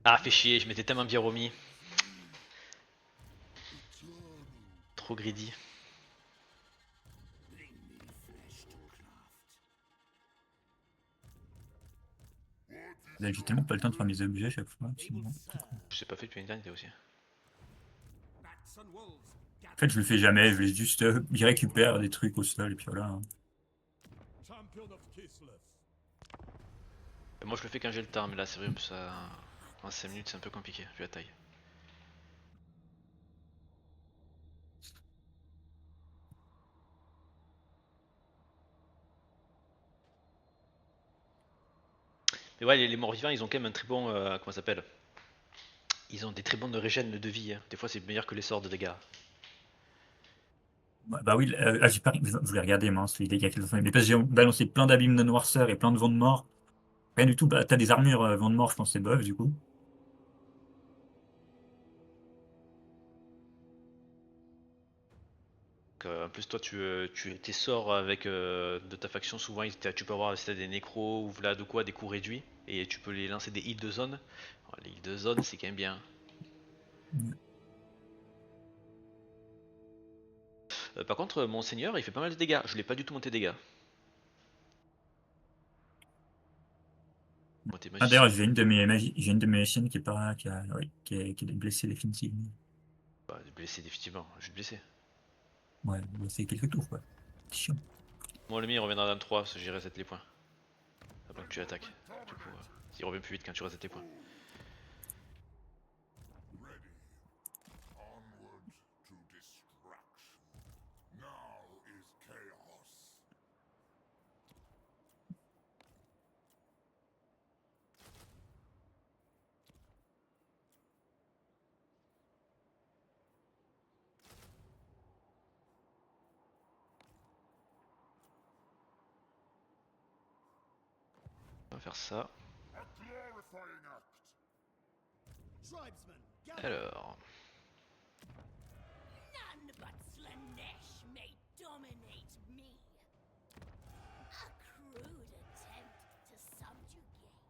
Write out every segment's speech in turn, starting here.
Ah, fais chier, je m'étais tellement bien remis. Trop greedy. Là, j'ai tellement pas le temps de faire mes objets à chaque fois. Sinon, Je sais pas fait depuis une éternité aussi. en fait, je le fais jamais. Je vais juste, j'y récupère des trucs au sol et puis voilà, hein. Et moi je le fais quand j'ai le temps, mais là c'est vrai que ça. En 5 minutes c'est un peu compliqué, vu la taille. Mais ouais, les morts vivants ils ont quand même un très bon. Comment ça s'appelle? Ils ont des très bonnes régènes de vie, hein. Des fois c'est meilleur que les sorts de dégâts. Bah oui, j'ai pas, je voulais regarder, mince, les dégâts qu'ils ont fait. Mais parce que j'ai balancé plein d'abîmes de noirceur et plein de vents de mort. Rien du tout, bah t'as des armures vents de mort, je pense, c'est bof du coup. En plus toi tes sorts avec de ta faction souvent tu peux avoir si t'as des nécros ou Vlad ou quoi des coups réduits et tu peux les lancer des heals de zone. Alors, les heals de zone c'est quand même bien. Par contre mon seigneur il fait pas mal de dégâts, je l'ai pas du tout monté dégâts. Monté Ah d'ailleurs, magicien. j'ai une de mes chaînes qui est pas, qui a, oui, qui est blessée définitivement. Bah blessé définitivement, je suis blessé. Ouais, c'est quelques tours quoi. C'est chiant. Moi le mien il reviendra dans 3 parce que j'ai reset les points. Avant que tu attaques. Du coup, il revient plus vite quand tu reset tes points. On va faire ça. Alors. None but Slanesh may dominate me. A crude attempt to subjugate.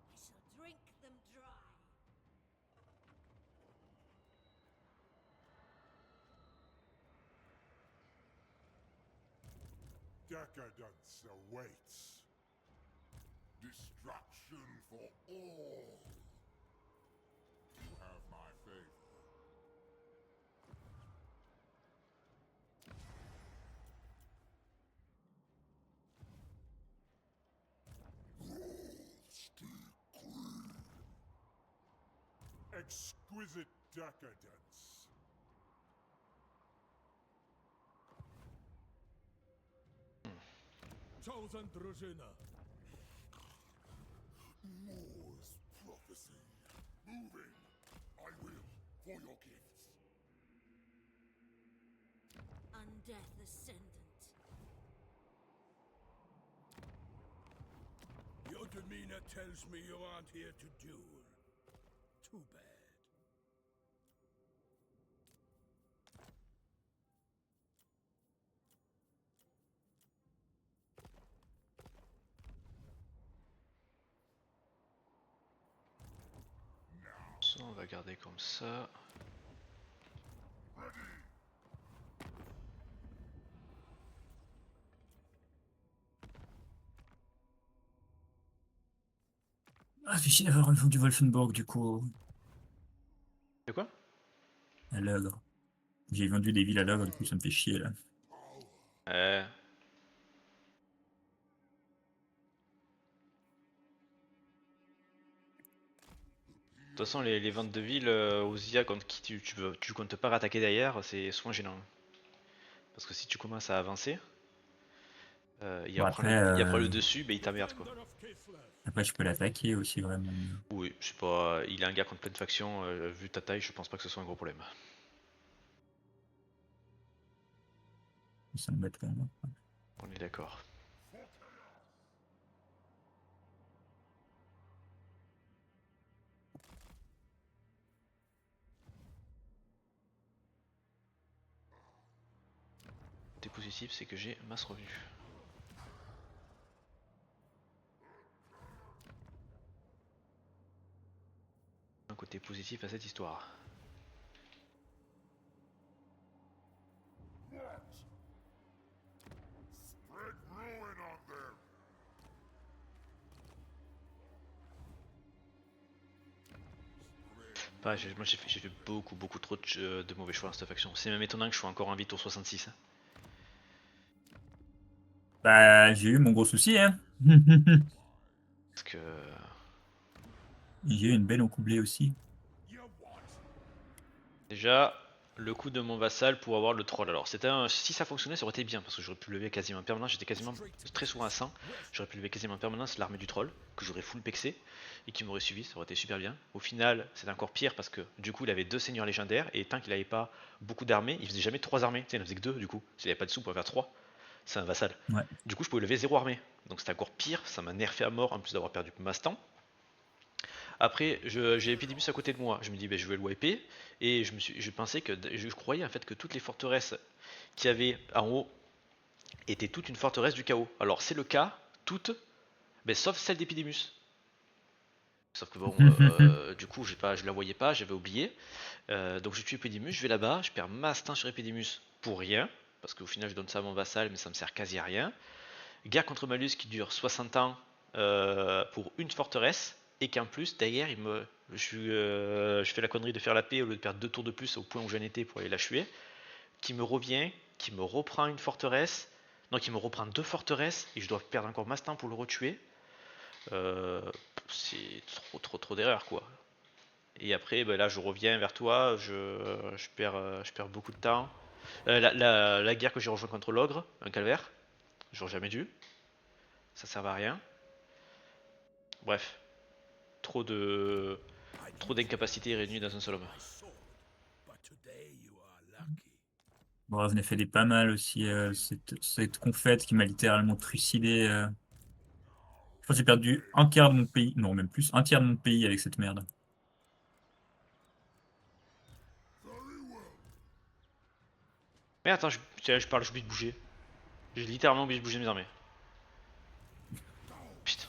I shall drink them dry. Decadence awaits. Destruction for all. You have my favor. Exquisite decadence. Chosen drużyna. Moore's prophecy. Moving. I will, for your gifts. Undeath Ascendant. Your demeanor tells me you aren't here to duel. Too bad. Ça, on va garder comme ça. Ah, c'est chier d'avoir du Wolfenburg du coup, De quoi? à l'ogre. J'ai vendu des villes à l'ogre, du coup ça me fait chier là. De toute façon, les ventes de villes aux IA contre qui tu comptes pas rattaquer derrière, c'est souvent gênant. Parce que si tu commences à avancer, Bon il prend le dessus, ben il t'emmerde quoi. Defender of Kislev. après je peux l'attaquer aussi vraiment. Oui, je sais pas, il est un gars contre plein de factions, vu ta taille, je pense pas que ce soit un gros problème. Ça m'embête quand même. On est d'accord. Côté positif, c'est que j'ai masse revenu. Un côté positif à cette histoire. What? Spread ruin on them. Moi j'ai fait beaucoup trop de mauvais choix dans cette faction. C'est même étonnant que je sois encore en vie tour 66. Hein. Bah, j'ai eu mon gros souci, hein. Parce que J'ai eu une belle encoublée aussi. You what? déjà, le coup de mon vassal pour avoir le troll. Alors si ça fonctionnait, ça aurait été bien parce que j'aurais pu lever quasiment en permanence. J'étais quasiment très souvent à 100. J'aurais pu lever quasiment en permanence l'armée du troll que j'aurais full pexé et qui m'aurait suivi. Ça aurait été super bien. Au final, c'est encore pire parce que du coup, il avait 2 seigneurs légendaires et tant qu'il avait pas beaucoup d'armées, il faisait jamais 3 armées. Tu sais, il en faisait que 2 du coup. S'il avait pas de sous pour faire 3, c'est un vassal. Ouais. Du coup, je pouvais lever 0 armée. Donc c'était encore pire. Ça m'a nerfé à mort en plus d'avoir perdu Mastan. Après, j'ai Epidimus à côté de moi. Je me dis, ben, je vais le wiper. Et je pensais que, je croyais en fait que toutes les forteresses qu'il y avait en haut étaient toutes une forteresse du chaos. Alors c'est le cas, toutes, ben, sauf celle d'Epidimus. Sauf que bon, du coup, je la voyais pas, j'avais oublié. Donc je tue Epidimus, je vais là-bas, je perds Mastin sur Epidimus pour rien. Parce qu'au final, je donne ça à mon vassal, mais ça me sert quasi à rien. Guerre contre Malus qui dure 60 ans pour une forteresse. Et qu'en plus, derrière, je fais la connerie de faire la paix au lieu de perdre 2 tours de plus au point où j'en étais pour aller la tuer. Qui me revient, qui me reprend une forteresse. Non, qui me reprend 2 forteresses. Et je dois perdre encore masse temps pour le retuer. C'est trop d'erreurs quoi. Et après, ben là, je reviens vers toi. Je perds beaucoup de temps. La guerre que j'ai rejoint contre l'ogre, un calvaire. J'aurais jamais dû. Ça sert à rien. Bref, trop de trop d'incapacités réunies dans un seul homme. My sword, but today you are lucky. Bon, vous en avez fait des pas mal aussi. Cette confête qui m'a littéralement trucidé. Je crois que j'ai perdu un quart de mon pays. Non, même plus. Un tiers de mon pays avec cette merde. Mais attends, je parle, j'oublie de bouger. J'ai littéralement oublié de bouger mes armées. Putain.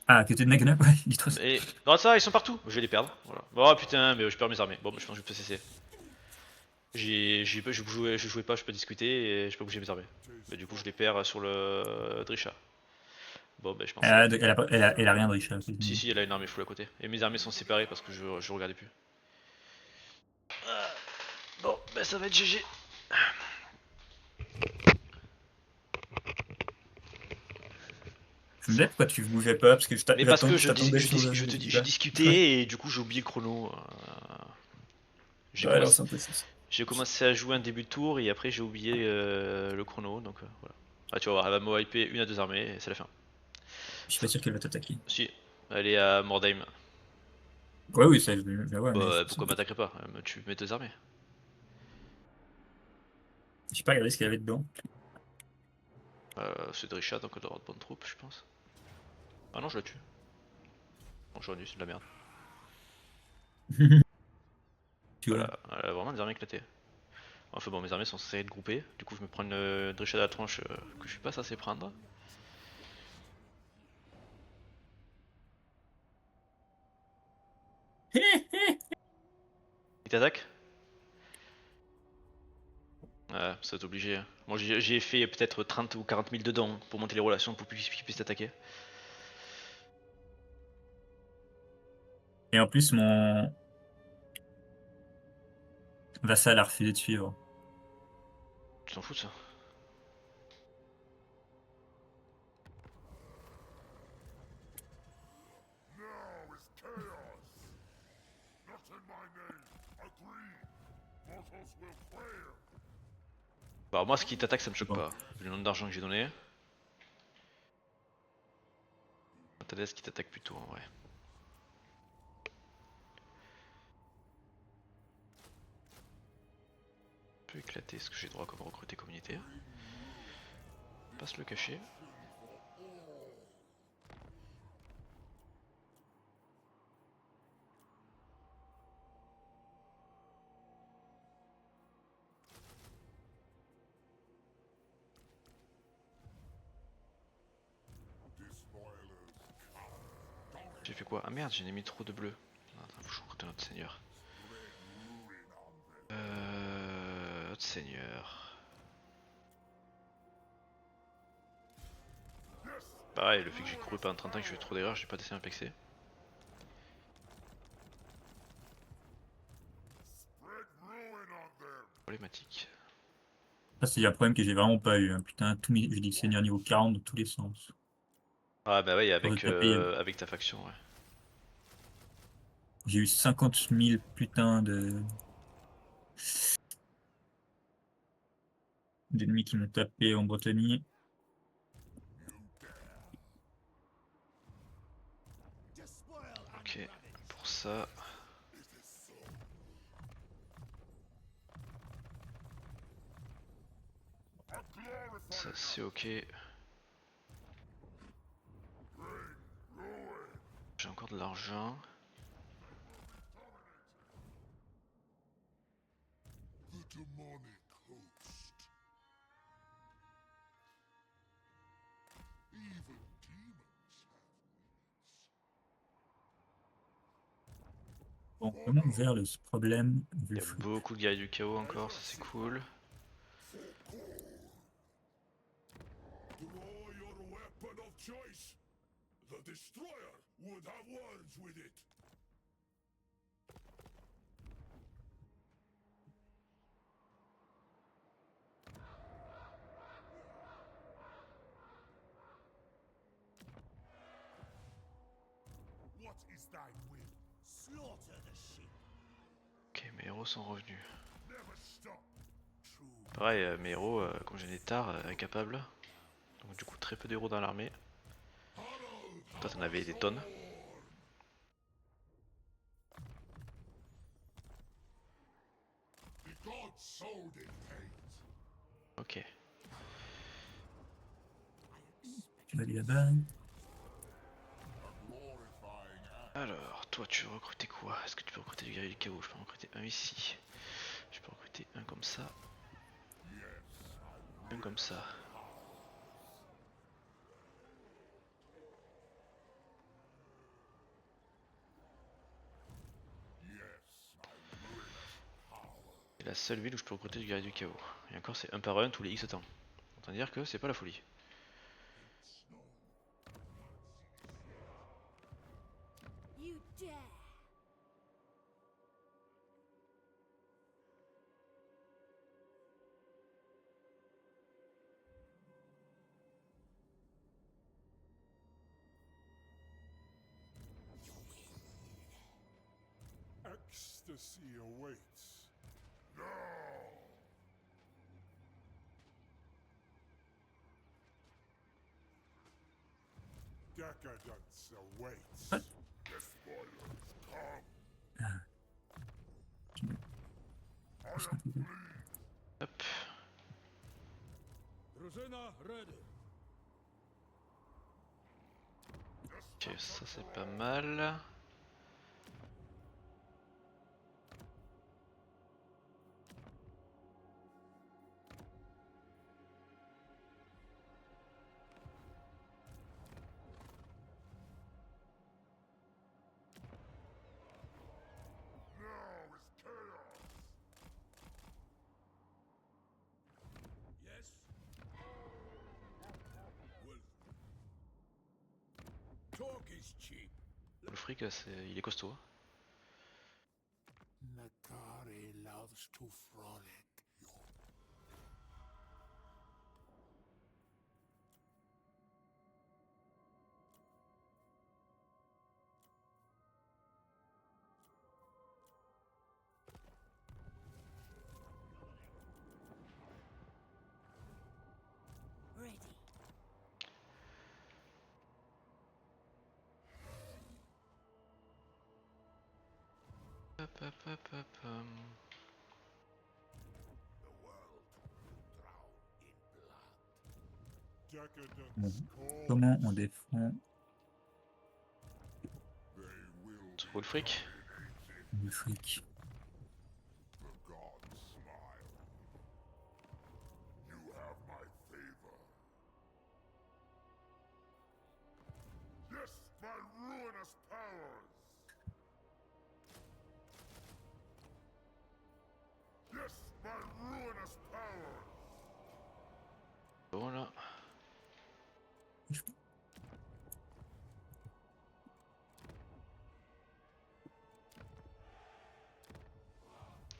Ah, à côté de Nagana, ouais, dis-toi ça. Et. Non, ça, ils sont partout. Je vais les perdre. Voilà. Oh putain, mais je perds mes armées. Bon, je pense que je peux cesser. Je jouais pas, je peux discuter et je peux bouger mes armées. Mais du coup, je les perds sur le Drisha. Bon, ben je pense. Elle a rien de riche. Si, elle a une armée full à côté. Et mes armées sont séparées parce que je regardais plus. Bon, ben ça va être GG. Je me disais pourquoi tu bougeais pas, parce que Mais parce que je t'attendais sur le. je discutais et du coup j'ai oublié le chrono. J'ai Ouais, non, commencé, c'est un peu ça. j'ai commencé à jouer un début de tour et après j'ai oublié le chrono donc voilà. Ah tu vas voir, elle va me wiper une à 2 armées et c'est la fin. Je suis pas sûr qu'elle va t'attaquer. Si, elle est à Mordheim. Ouais, oui, ça, ouais, mais Bah, pourquoi m'attaquerait pas? Elle me tue mes 2 armées. j'ai pas regardé ce qu'il y avait dedans. C'est Drisha donc elle doit avoir de bonnes troupes je pense. Ah non je la tue. Non j'aurais dû, c'est de la merde. Tu vois. Elle a vraiment des armées éclatées. Enfin bon mes armées sont censées être groupées. Du coup je me prends une Drisha de la tronche que je suis pas censé prendre. Il t'attaque? Ouais, ça va obligé. Moi j'ai fait peut-être 30 ou 40 000 dedans pour monter les relations pour qu'il puisse t'attaquer. Et en plus, mon vassal a refusé de suivre. Tu t'en fous de ça? Now is chaos. Not in my name. Agree. Mortals will prayer. Bah alors moi ce qui t'attaque ça me choque Bon. pas. Vu le nombre d'argent que j'ai donné. T'as ce qui t'attaque plutôt en vrai. Peut éclater ce que j'ai droit comme recruté communauté. Pas se le cacher. Despoilers come. J'ai fait quoi? Ah merde, j'ai mis trop de bleu. Attends, faut que je recrute un autre seigneur. Autre seigneur. Pareil, le fait que j'ai couru pendant 30 ans et que je fais trop d'erreurs, j'ai pas dessiné un pexé. Problématique. Ça, c'est un problème que j'ai vraiment pas eu. Hein. Putain, j'ai dit seigneur niveau 40 dans tous les sens. Ah bah oui, Pour avec, taper, avec ta faction, ouais. j'ai eu 50 000 putain d'ennemis qui m'ont tapé en Bretagne. Ok, pour ça. Ça c'est ok. J'ai encore de l'argent. The demonic host. Even demons Bon, comment vers ce problème Il y a beaucoup de guerriers du chaos encore, ça c'est cool. Draw your weapon of choice. The destroyer would have words with it. What is thy will? Slaughter the sheep. Ok, mes héros sont revenus. Never stop. True. Pareil, mes héros, comme j'ai des tard, incapables. Donc du coup très peu d'héros dans l'armée. Toi t'en avais des tonnes. The gods so dictate. Ok. Tu vas aller là-bas. Glorifying act. Alors, toi tu veux recruter quoi? Est-ce que tu peux recruter du guerrier du chaos? Je peux en recruter un ici. Je peux recruter un comme ça. Un comme ça. C'est la seule ville où je peux recruter du guerrier du chaos. Et encore c'est un par un tous les X temps. Autant dire que c'est pas la folie. You dare! Ecstasy awaits. No! Decadence awaits. What? The spoilers come. I Qu'est-ce am qu'on fait? Hop. Rosena ready. Ok, ça c'est pas mal. Now is chaos. Yes. Well. Talk is cheap. Le fric il est costaud. Nakari loves to frolic. Ready. Hop hop hop hop. The world will drown in blood. Bon. Decadence calls. Comment on défend They will Trop le fric. le fric? The gods smile. You have my favor. Yes, my ruin ruinous powers! Yes, my ruinous powers! Voilà.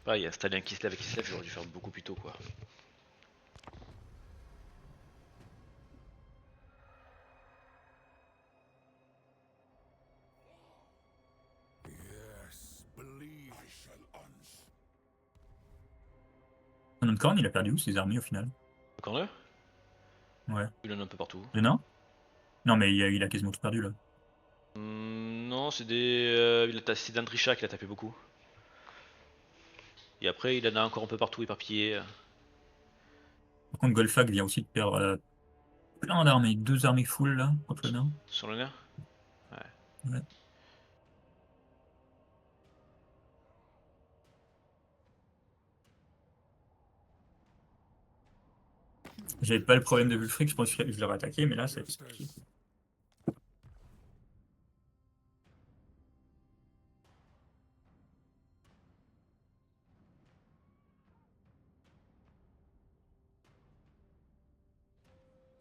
Ah, il y a installé un Kislev et Kislev, j'aurais dû faire beaucoup plus tôt quoi. Yes, believe I shall uns. Noncorn, il a perdu où ses armées au final? Encore deux? Ouais. Il en a un peu partout. Le nain? Non, mais il a quasiment tout perdu là. Non, c'est des. C'est d'Andrisha qui l'a tapé beaucoup. Et après, il en a encore un peu partout éparpillé. Par contre, Golfag vient aussi de perdre plein d'armées. 2 armées full là, contre le nain. Sur le nain. Ouais. J'avais pas le problème de Wulfric, je pense que je l'aurais attaqué, mais là, c'est compliqué.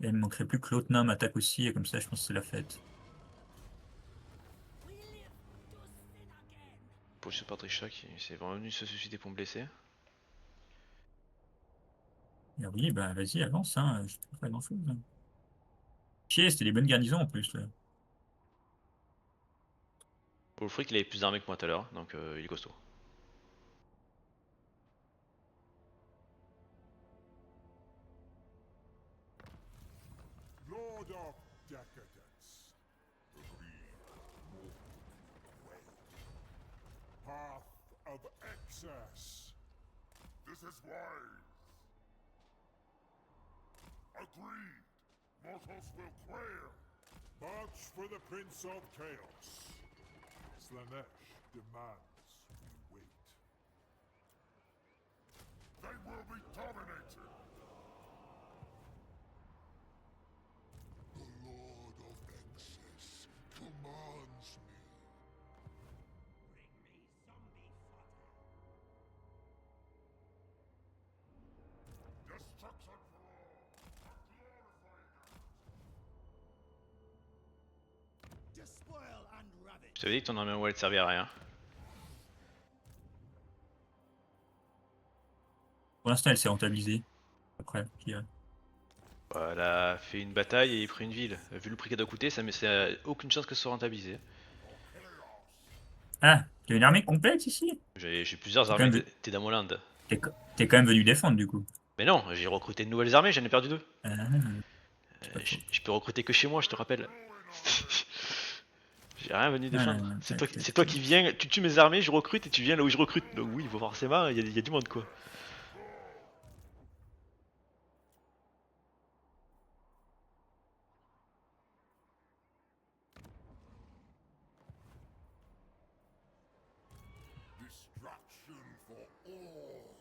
Et il me manquerait plus que l'autre nain m'attaque aussi, et comme ça, je pense que c'est la fête. We live to sin again. Pour le super Andrisha qui s'est vraiment venu se suicider pour me blesser. Et oui, bah vas-y, avance, hein, je peux pas faire grand-chose. Hein. Chier, c'était des bonnes garnisons en plus, là. Pour le fric, il avait plus d'armées que moi tout à l'heure, donc il est costaud. Lord of Decadence. Path of excess. This is wise. Agreed. Mortals will quail. March for the Prince of Chaos. Slanesh demands we wait. They will be dominated. The Lord of Excess commands me. Bring me zombie fodder. Destruction for all. A glorifying act. Despoil and ravage. Je t'avais dit que ton armée wallet servait à rien. Pour l'instant, elle s'est rentabilisée. Après, puis, Bah, elle a fait une bataille et il pris une ville. Vu le prix qu'elle doit coûter, ça a aucune chance que ce soit rentabilisé. Ah, tu as une armée complète ici? J'ai plusieurs quand armées, même- t'es dans mon land. T'es quand même venu défendre du coup. Mais non, j'ai recruté de nouvelles armées, j'en ai perdu 2. Ah, pas faux. Je peux recruter que chez moi, je te rappelle. J'ai rien venu défendre. Ah, C'est toi qui viens, tu tues mes armées, je recrute et tu viens là où je recrute. Donc oui, forcément, il y a du monde quoi. Destruction for all.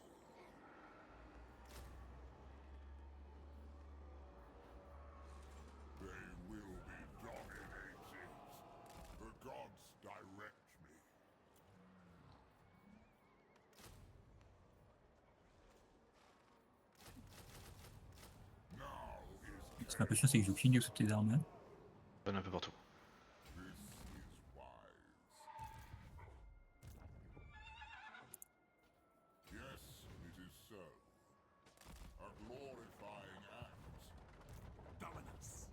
They will be dominated. The gods direct me. Now is Ce qui est un peu chiant, c'est que je cligne sur tes armes. Hein. On est un peu partout. this is wise. Yes, it is so. A glorifying act. Dominance.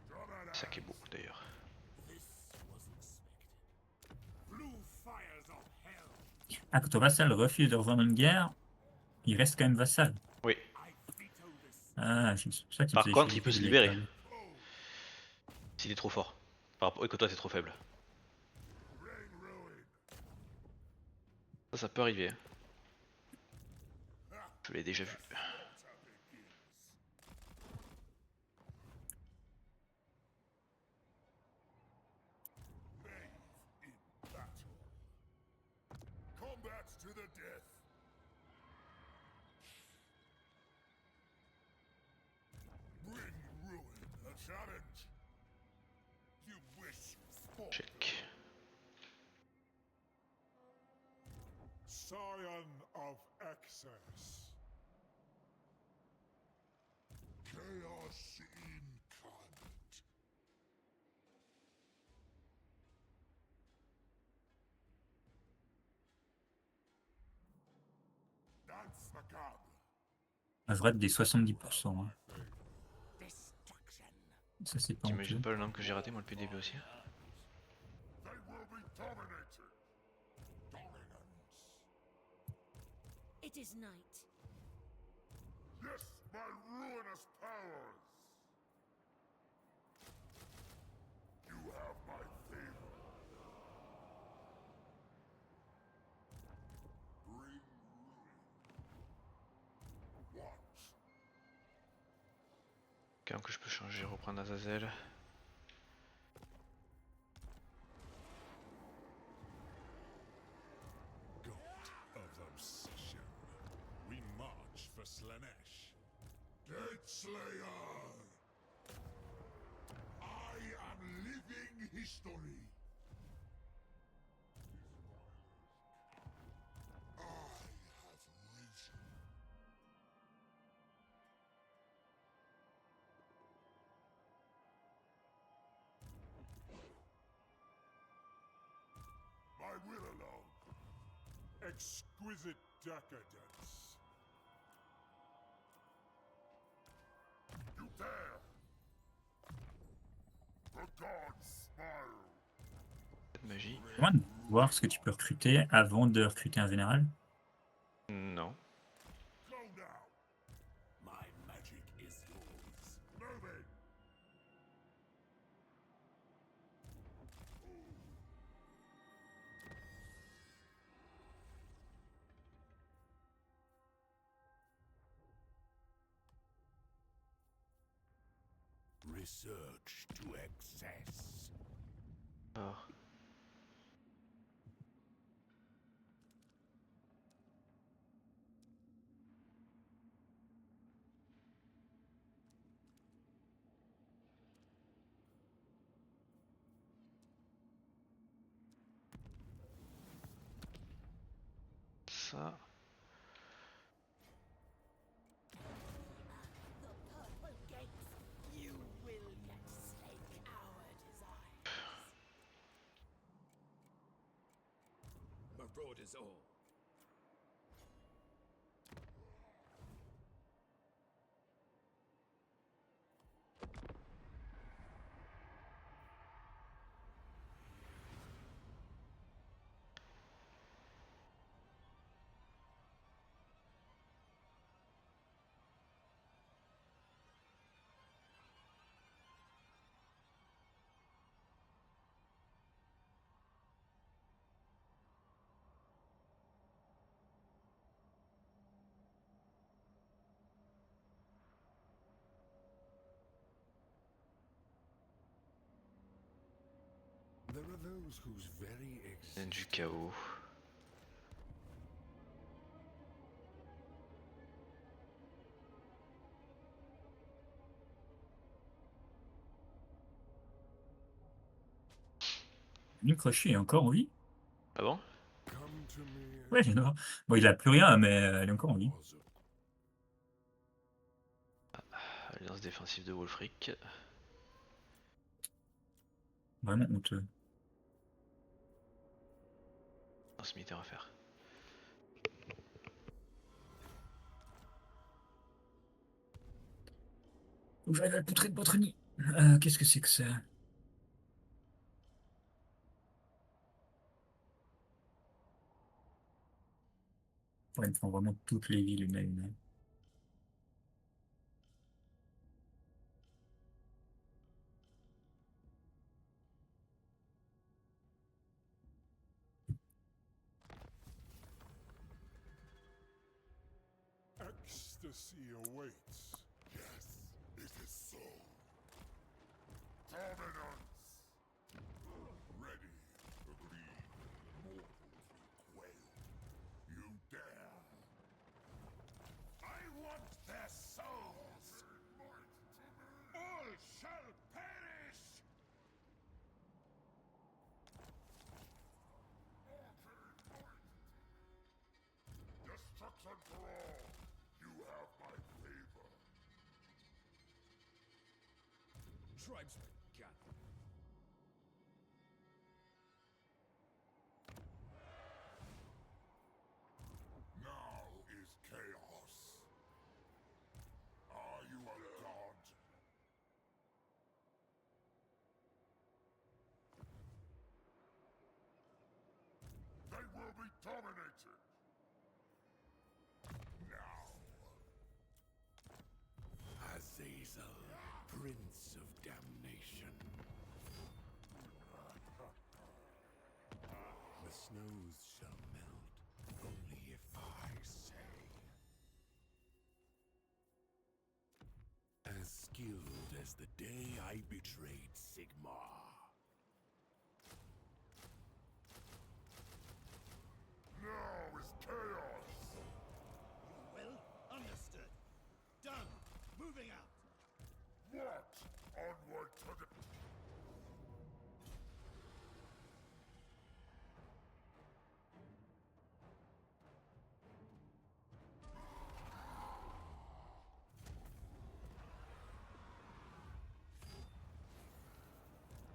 Ça qui est beau d'ailleurs. This was expected. Blue fires of hell. Ah, quand ton vassal refuse de rejoindre une guerre, il reste quand même vassal. Oui. I veto this. Ah, c'est pour ça qu'il Par faisait contre, chier il peut se les libérer. câbles. S'il est trop fort. Par rapport... Et que toi t'es trop faible. Ça peut arriver. Je l'ai déjà vu. In battle. Combat to the death. Bring ruin a challenge. You wish for Check. Scion of excess. Chaos incarnate. That's macabre. Un vrai des 70%. Hein. Destruction. Ça, c'est pas T'imagines honteux. pas le nombre que j'ai raté moi depuis le début aussi? They will be dominated. Dominance. It is night. Yes, my ruinous powers. You have my favor. Bring ruin. What? Quand même que je peux changer, reprendre Azazel. God of obsession. We march for Slanesh. Dead Slayer! I am living history! I have risen. My will alone. Exquisite decadence. You dare! The gods smile! Cette magie. Comment voir ce que tu peux recruter avant de recruter un général? Non. Go now! My magic is yours. Move it! Research to excess. Alors. Ça. The purple gates. You will yet slake our desires. My fraud is all. There are those whose very Vient du chaos. Une crochet est encore en vie? Ah bon? come to me. Ouais, non. Bon, il a plus rien, mais elle est encore en vie. Was Alliance défensive de Wolfric. Vraiment honteux. Transmitter à faire. Faut que j'arrive à le poutrer de Botrony. Qu'est-ce que c'est que ça? Ouais, ils me font vraiment toutes les villes une à une. ecstasy awaits. Yes, it is so. Dominance! Ready, agreed. Mortals will quail. You dare! I want their souls! All shall perish! tribesmen. Got it. Now is chaos. Are you a god? They will be dominated. Now. Azazel, Prince of Damnation. The snows shall melt only if I say. As skilled as the day I betrayed Sigmar. Now is chaos. Well, understood. Done. Moving out. What? Onward to the...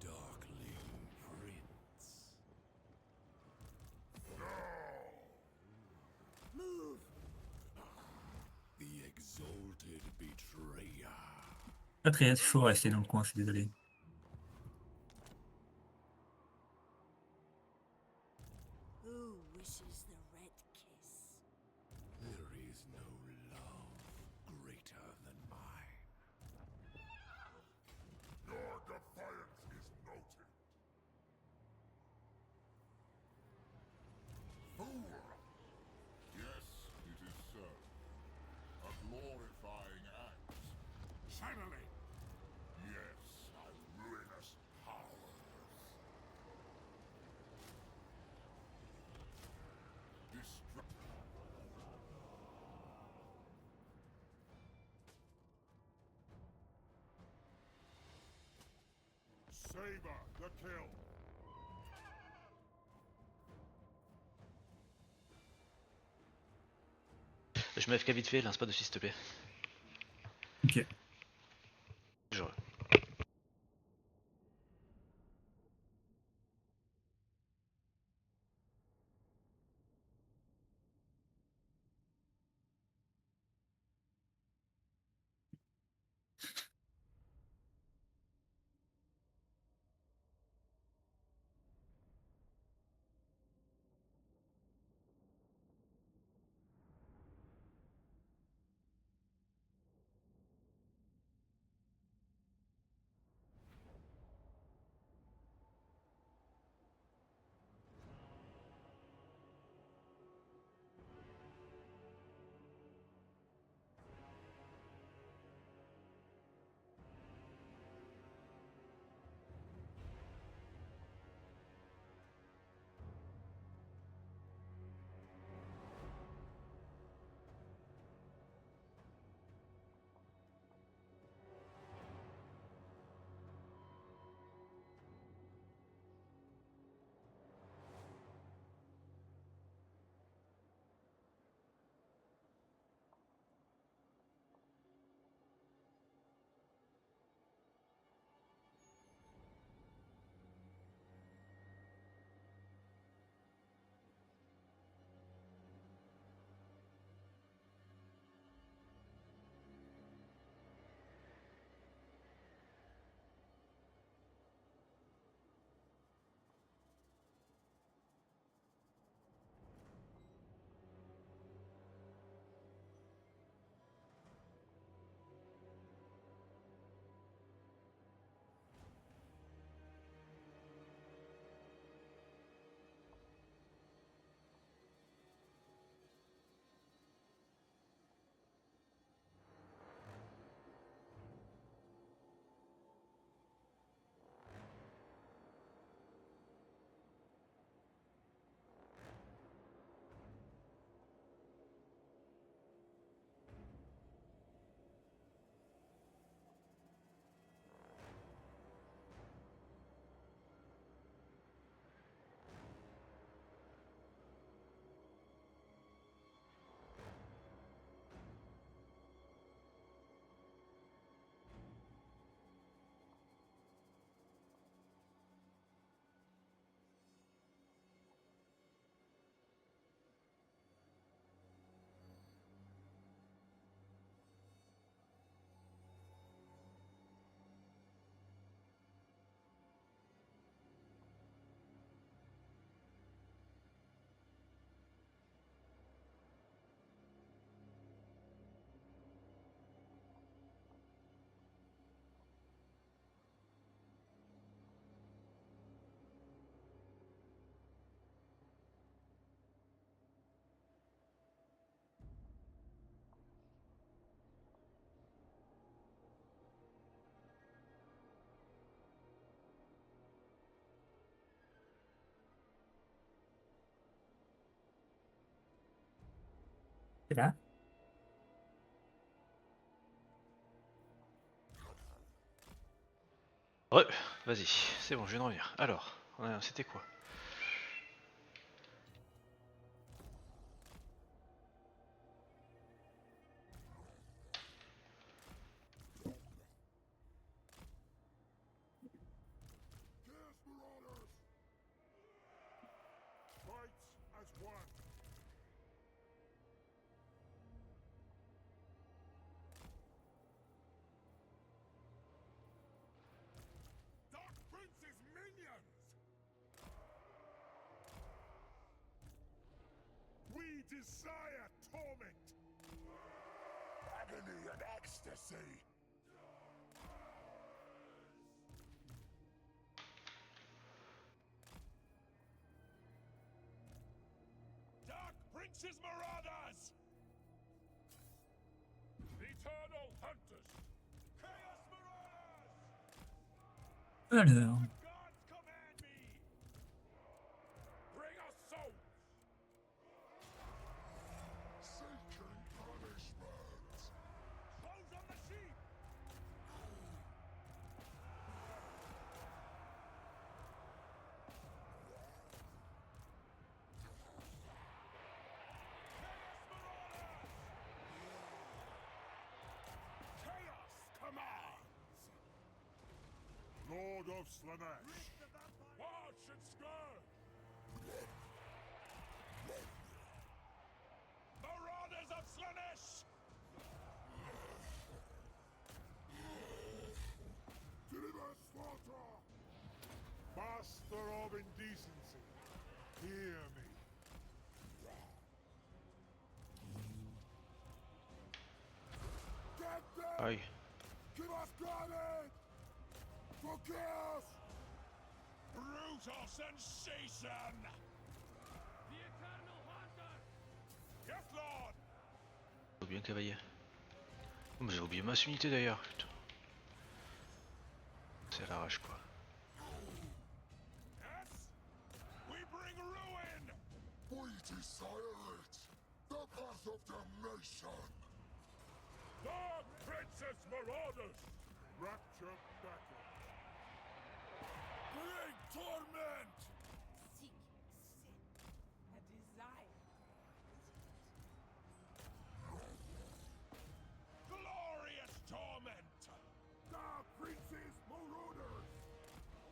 Darkling Prince. Move! The exalted betrayer. Pas très chaud à rester dans le coin, je suis désolé. Who wishes the red kiss? There is no love greater than mine. Your defiance is noted. Fool! Yes, it is so. A glorifying act. Finally! Yes, a ruinous powers. Saber the kill. Je me FK vite fait, lance pas dessus s'il te plaît. Ok. Je... C'est là. Ouais, vas-y, c'est bon, je viens de revenir. Alors, c'était quoi? Chaos Marauders! Fight as one! Dark Prince's minions! We desire torment! Agony and ecstasy! Dark Prince's Marauders! Eternal Hunters! Chaos Marauders! Alors. Gods command me! Bring us souls! Seeking punishment! Close on the sheep! Chaos commands! Lord of Slanesh! Watch and scourge! Marauders of Slanesh! Deliver slaughter! Master of indecency, hear me. Get them! Aïe. Give us granite! For chaos! Brutal sensation! The Eternal Hunter! Yes, Lord! Faut bien cavalier. Oh, mais j'ai oublié ma unité d'ailleurs, putain. C'est à l'arrache quoi. Yes? We bring ruin! We desire it. The path of damnation. Dark Princess Marauders! Rapture battle! Bring torment! Seek sin, a desire. Glorious torment! Dark Princess Marauders!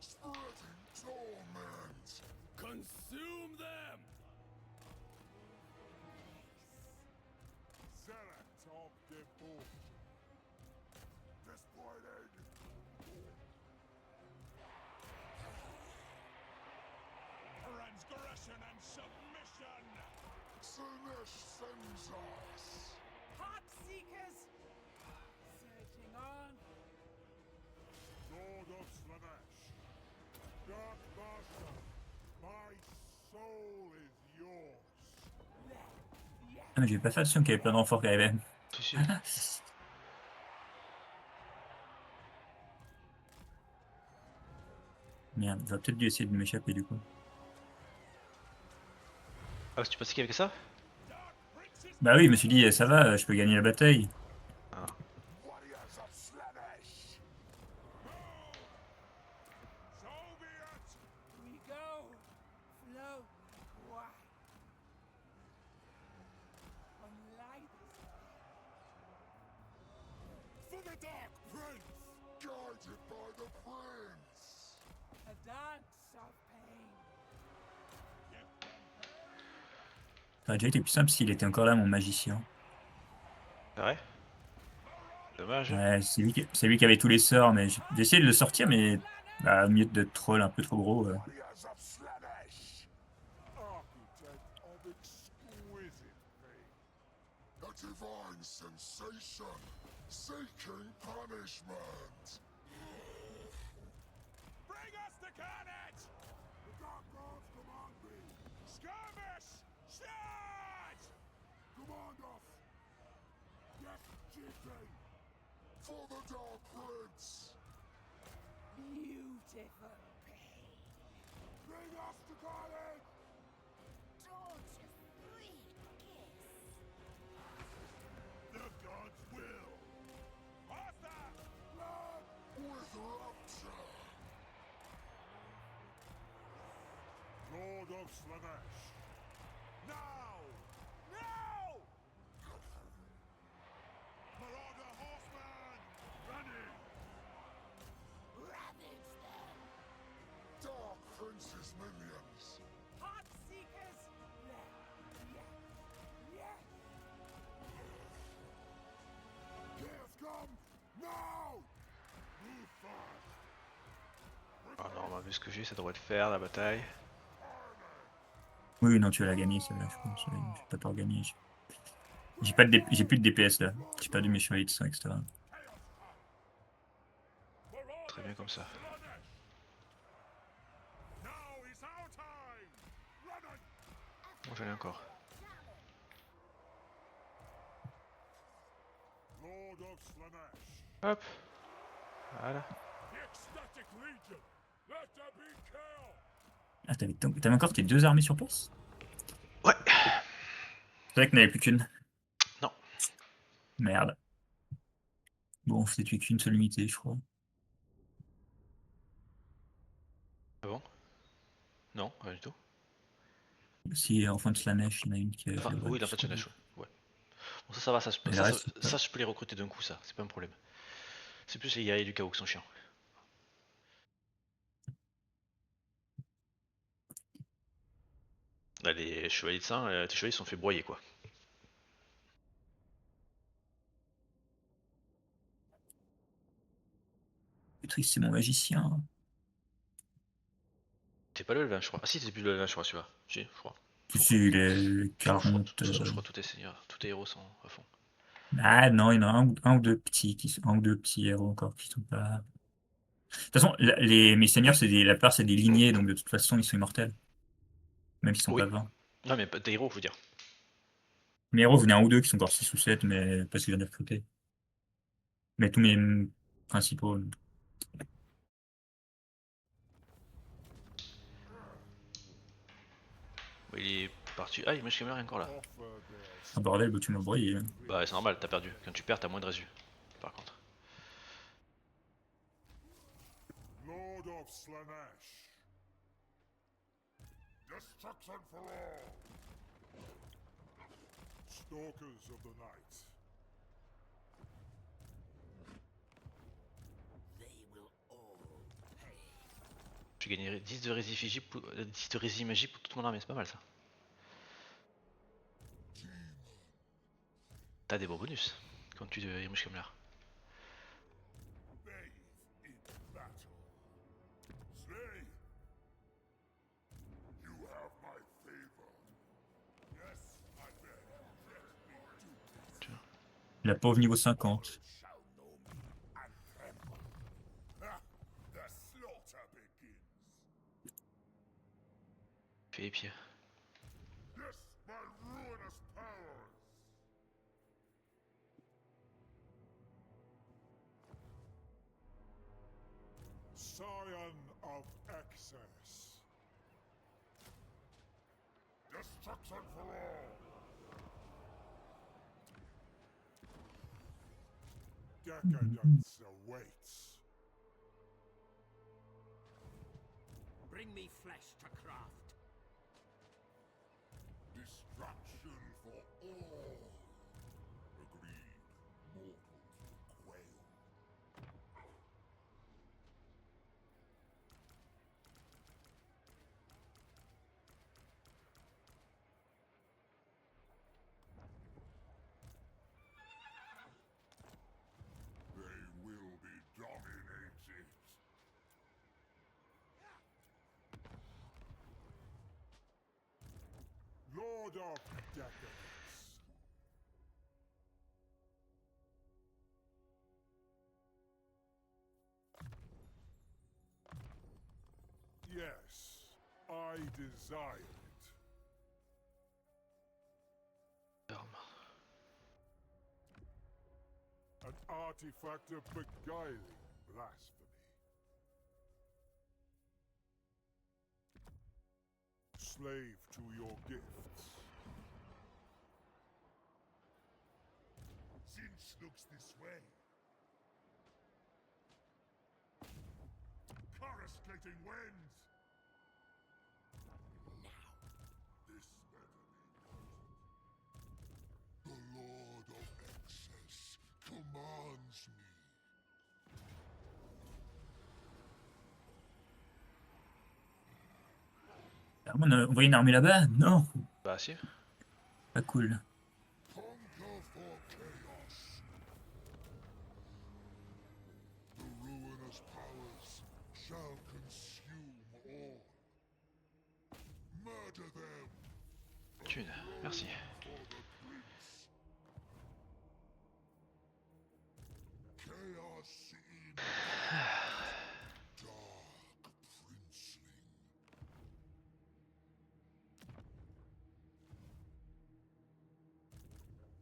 Spreading torment. Consume them! Zealot of devotion! Disappointed! Transgression and submission! Slanesh sends us. Heart seekers, searching on. Lord of Slanesh! Dark Master! My soul is yours! Ah, mais j'ai pas fait attention qu'il y avait plein de renforts qui arrivaient. Si, si. Merde, j'aurais peut-être dû essayer de m'échapper du coup. Ah, parce que tu pensais qu'il y avait que ça? Bah oui, je me suis dit, ça va, je peux gagner la bataille. Ah. Warriors of Slanesh! So be it! We go, flow wide. On light For the Dark Prince! Guided by the prince. a dance of pain. Ça aurait déjà été plus simple s'il était encore là, mon magicien. C'est vrai? Dommage. Ouais, c'est lui qui avait tous les sorts, mais j'ai essayé de le sortir, mais bah, au milieu de troll un peu trop gros. Warriors of Slanesh! Architect of exquisite faith! A divine sensation. Seeking punishment. Bring us the carnage! The Dark Gods command me! Skirmish! Charge! Command us! Yes, chieftain! For the Dark Prince. Beautiful pain. Bring us the carnage! Don't you sweet kiss. Lord of Slanesh. Now! Now! Marauder horseman! Running! Ravage them! Dark Prince's minions. Heart seekers! Yes! Yes! Chaos come! Now! Move fast! Ah non, vu ce que j'ai, ça devrait le faire la bataille. Oui, non, tu vas la gagner, celle-là, je pense. Je vais pas tort gagner. J'ai pas de j'ai plus de DPS là. J'ai perdu mes chevaliers de sang, etc. Très bien comme ça. Now is our time! Running! Moi j'en ai encore. Lord of Slanesh. Hop. Voilà. The ecstatic legion! Let there be chaos! Ah, t'avais encore tes 2 armées sur place? Ouais. C'est vrai que n'avait plus qu'une. Non. Merde. Bon, c'était qu'une seule unité, je crois. Ah bon? Non, rien du tout. Si, en fin de Slanesh, il y en a une qui a Enfin, fait le oui, raid la fin de sur- Slanesh, ouais. Bon, ça va, ça, Mais le ça, reste, ça, je peux les recruter d'un coup, ça, c'est pas un problème. C'est plus les guerriers du chaos qui sont chiants. Là, les chevaliers de sang, tes chevaliers se sont fait broyer, quoi. le triste, c'est mon magicien. T'es pas level 20, je crois. Ah si, t'es plus level 20, je crois, celui-là. Si, je crois. Si, il est De toute façon, 40. de toute façon, je crois que tous tes seigneurs, tous tes héros sont à fond. Ah non, il y en a un ou deux petits un ou deux petits héros encore qui sont pas. De toute façon, mes seigneurs, la plupart, c'est des lignées, donc de toute façon, ils sont immortels. Même s'ils sont Oui. pas 20. Non, mais tes héros, je veux dire. Mes héros, vous en avez un ou deux qui sont encore 6 ou 7, mais parce que je viens de les recruter. Mais tous mes principaux. Il est parti. Ah, Image Caméra est encore là. Offer their Un bordel, bah, tu m'as broyé. Bah, c'est normal, t'as perdu. Quand tu perds, t'as moins de résu. Par contre. Lord of Slanesh. Destruction for all. Stalkers of the night. They will all pay. J'ai gagné 10 de rési 10 de rési magie pour toute mon armée, c'est pas mal ça. T'as des beaux bonus quand tu Image Caméra. Bathe in battle. Slay. You have my favor. Yes, I beg. Let me do this. La pauvre niveau 50. Shall know me and tremble. Ah, the slaughter begins. Fais les pieds. Yes, my ruinous powers. Scion of excess. Destruction for all. Decadence awaits. Bring me flesh to craft. Destruction for all. Agreed. Mortals will quail. They will be dominated. Lord of Decadence. Yes, I desire it. Arme. An artifact of beguiling blasphemy. Slave to your gifts. Zinch looks this way. obfuscating winds! Now, This better be important. The Lord of Excess commands me. Ah, on a envoyé une armée là-bas? Non, Bah si. pas cool. Conquer for chaos. The ruinous powers shall consume all. Murder them Thune, merci. for the prince. Chaos in dark princeling.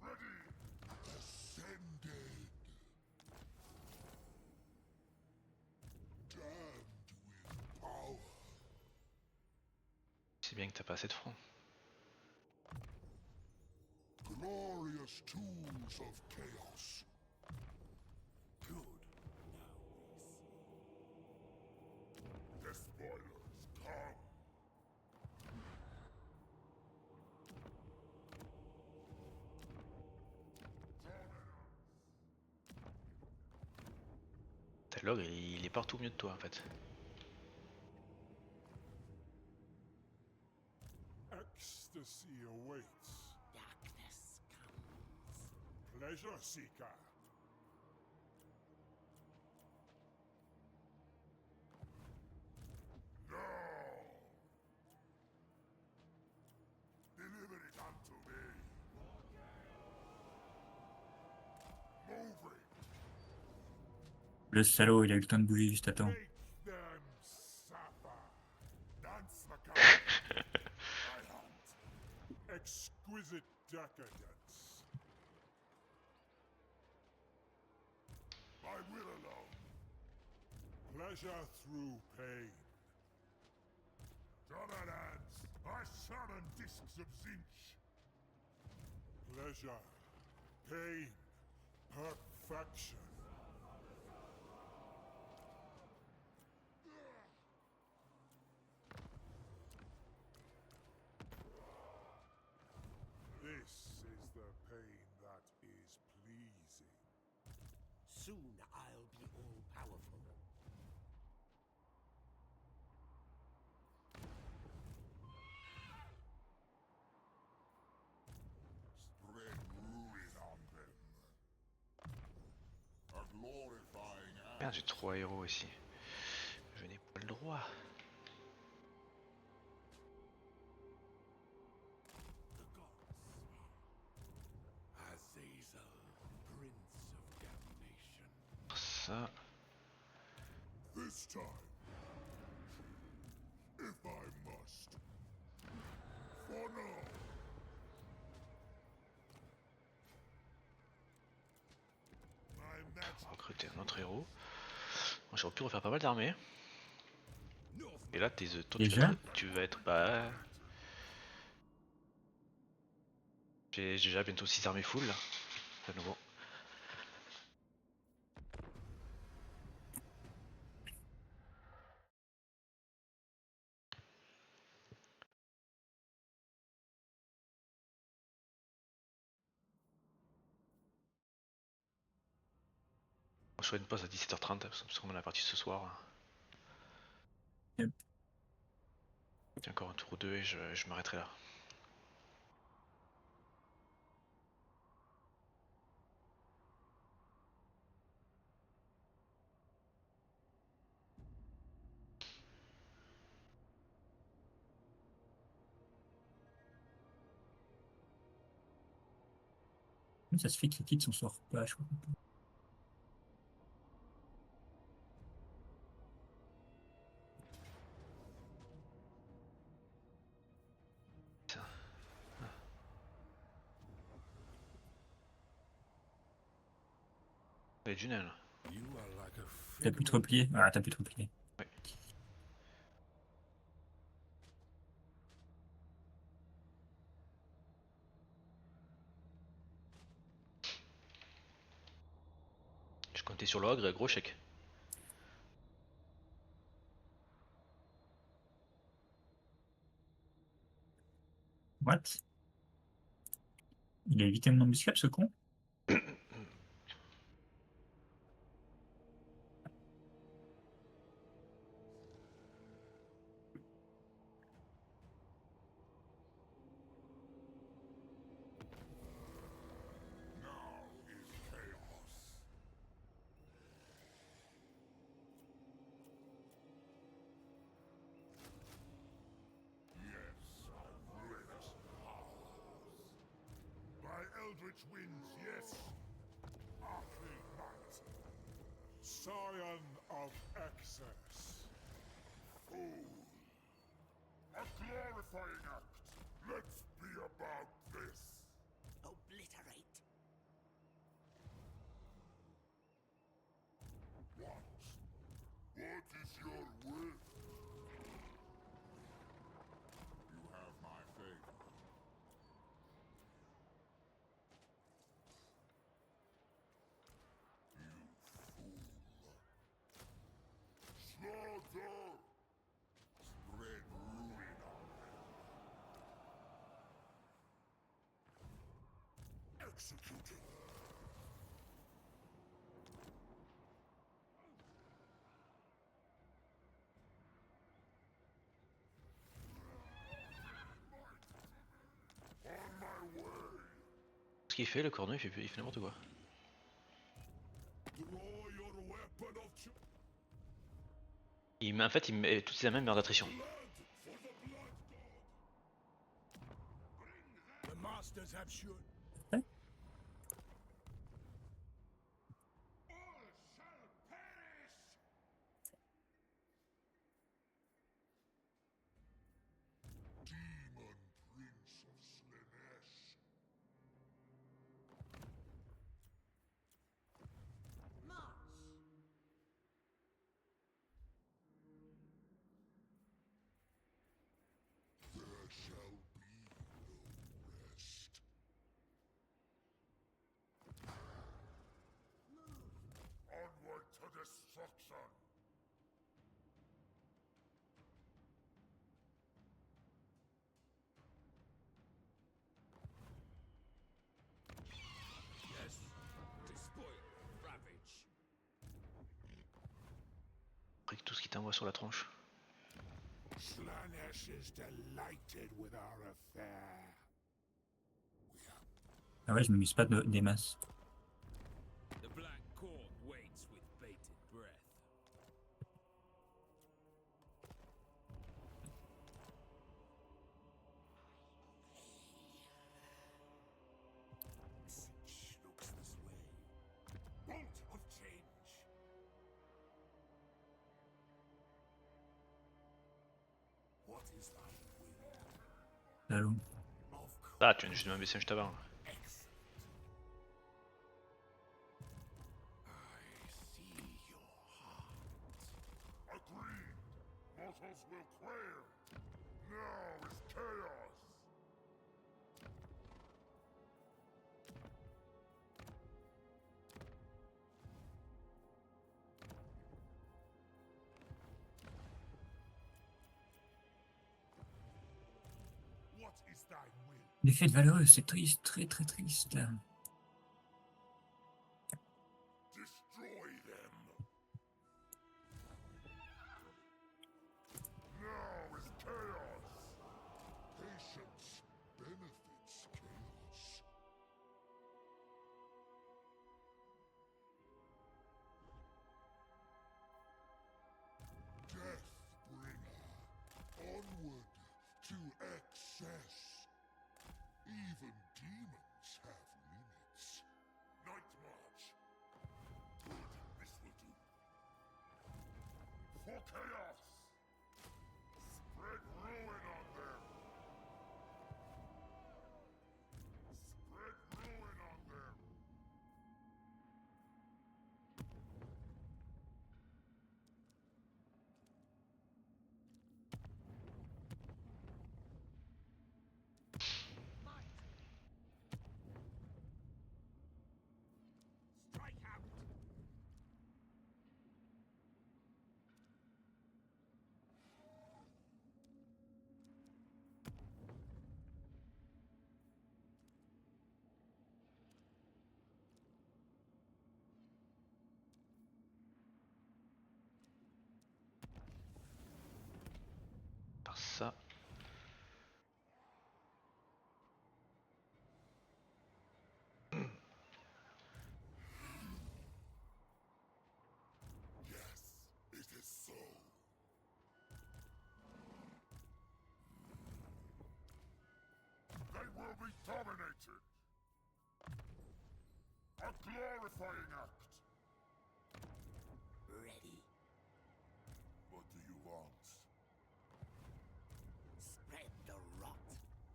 Ready. Ascended. Damned with power. C'est bien que t'as pas assez de front. Glorious tools of chaos. Good. The spoilers come. Ta log, il est partout mieux de toi en fait. Ecstasy awaits. darkness comes. Pleasure seeker. No! Deliver it unto me. Move it. Le salaud, il a eu le temps de bouger juste à temps. Make them suffer. Dance macabre. I hunt. Exquisite decadence. My will alone. Pleasure through pain. Trumpet hands. I summon discs of Zinch. Pleasure. Pain. Perfection. This is the pain that is pleasing. Soon I'll be all powerful. Spread ruin on them. A glorifying act. Merde, j'ai 3 héros ici. Je n'ai pas le droit. The gods. Azazel, Prince of Damnation. Ça. This time. If I must. For now. My On va magic. recruter un autre héros. Moi, j'aurais pu refaire pas mal d'armées. Et là, toi, Déjà tu vas être. Bah. J'ai déjà bientôt 6 armées full là. À nouveau. On se fait une pause à 17h30 parce qu'on a la partie ce soir. Yep. Il y a encore un tour ou deux et je m'arrêterai là. Comment ça se fait qu'il quitte son sort pas, je crois. Putain. Les tunnels. You are like a T'as pu te replier? Ah, t'as pu te replier. Ouais. Je comptais sur l'ogre, gros chèque. What? Il a évité mon embuscade, ce con? Now is chaos. Yes, ruinous powers. By eldritch winds, yes. Earthly might. Scion of excess. Fool. A glorifying act. Let's be about this. Obliterate. What? What is your will? You have my favor. You fool. Slaughter! Spread ruin on them. Executed. On my way. Ce qu'il fait, le corneau, il fait n'importe quoi. Draw your weapon of choice. En fait, il met toutes ses mains vers d'attrition. For the blood god. The masters have shown. All shall perish. Demon Prince of Slaanesh. March. There shall be no rest. Onward to destruction. Yes. Despoil, ravage. Après tout ce qui t'envoie sur la tronche. Slaanesh is delighted with our affair. Ah ouais, je m'amuse pas des masses. The Black Court waits with bated breath. Siege looks this way. Bolt of change. What is thy will? Salaud. Of course. Ah, tu viens juste de m'abaisser juste avant. Excellent. I see your heart. Agreed. Mortals will quail. Now is chaos. What is thy will? L'effet de valeureux, c'est triste, très très triste. Destroy them. Now is chaos. Patience benefits chaos. Deathbringer. Onward to excess. Even demons have limits. Night March. Good, this will do. For chaos! Spread ruin on them! Spread ruin on them! Strike out. waiting. A glorifying act. Ready. What do you want? Spread the rot.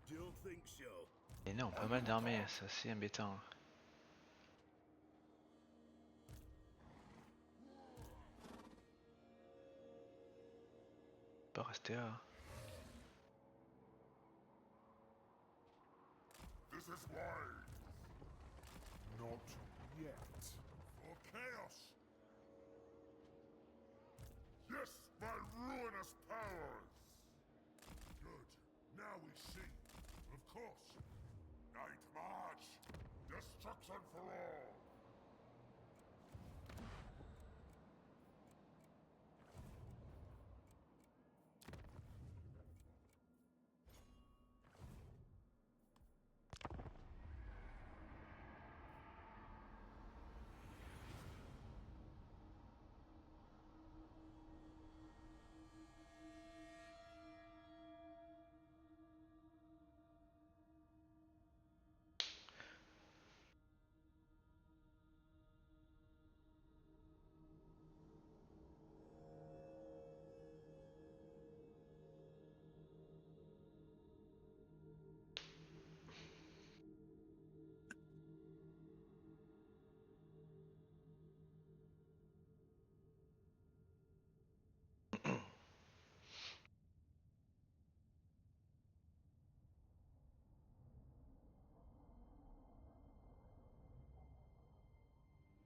Don't think so. Et non, pas mal d'armées, c'est assez embêtant. Pas rester là. This is wise. Not yet. For chaos. Yes, my ruinous powers. Good. Now we see. Of course. Night march. Destruction for all.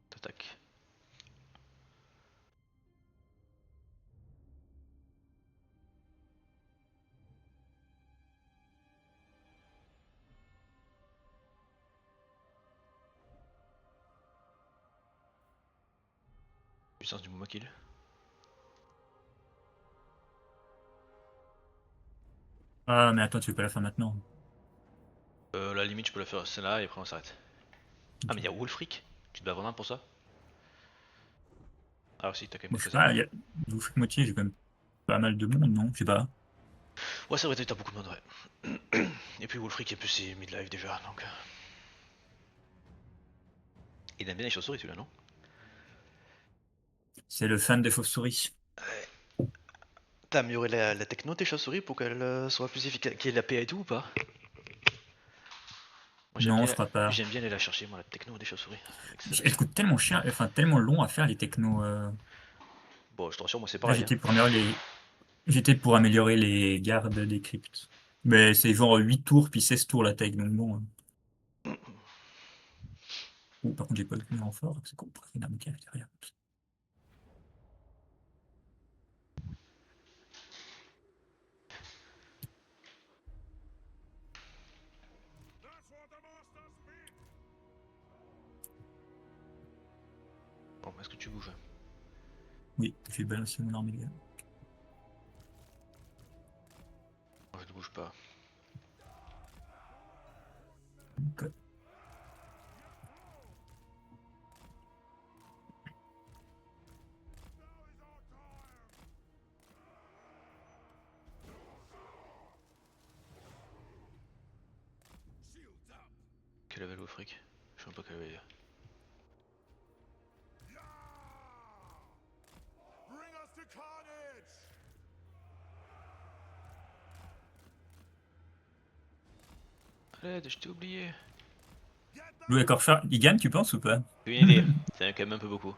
T'attaques. Puissance du mouvement kill. Ah, mais attends, tu veux pas la faire maintenant. La limite, je peux la faire celle-là et après on s'arrête. Ah, mais il y a Wolfric. Tu te bats vraiment pour ça? Alors si, t'as quand même Moi, je sais quelques pas, armes. il y a vous faites moitié, j'ai quand même pas mal de monde, non? Je sais pas. Ouais, c'est vrai, t'as beaucoup de monde, ouais. Et puis Wolfric, et plus c'est mid-life déjà, donc... Il aime bien les chauves-souris celui-là, non? C'est le fan des chauves-souris. T'as amélioré la techno tes chauves-souris pour qu'elle soit plus efficace, qu'il y ait la PA et tout ou pas? Moi Non, je crois pas. j'aime bien aller la chercher, moi, la techno des chauves-souris. Elle coûte tellement cher, enfin tellement long à faire les technos. Bon, je te rassure, moi c'est Là, pareil. j'étais pour améliorer les gardes des cryptes. Mais c'est genre 8 tours puis 16 tours la tech, donc bon. Oh, par contre, j'ai pas eu le renfort, c'est con, il y a un cave derrière. That's what the masters speak. Bon, est-ce que tu bouges? Oui, j'ai balancé mon armée. Moi je ne bouge pas. Ok. Shields up. Quel level Wolfric? Je sais même pas quel level il est. Bring us to carnage. Allez, je t'ai oublié. Blue et Corsair, ils gagnent, tu penses ou pas? J'ai une idée, c'est quand même un peu beaucoup.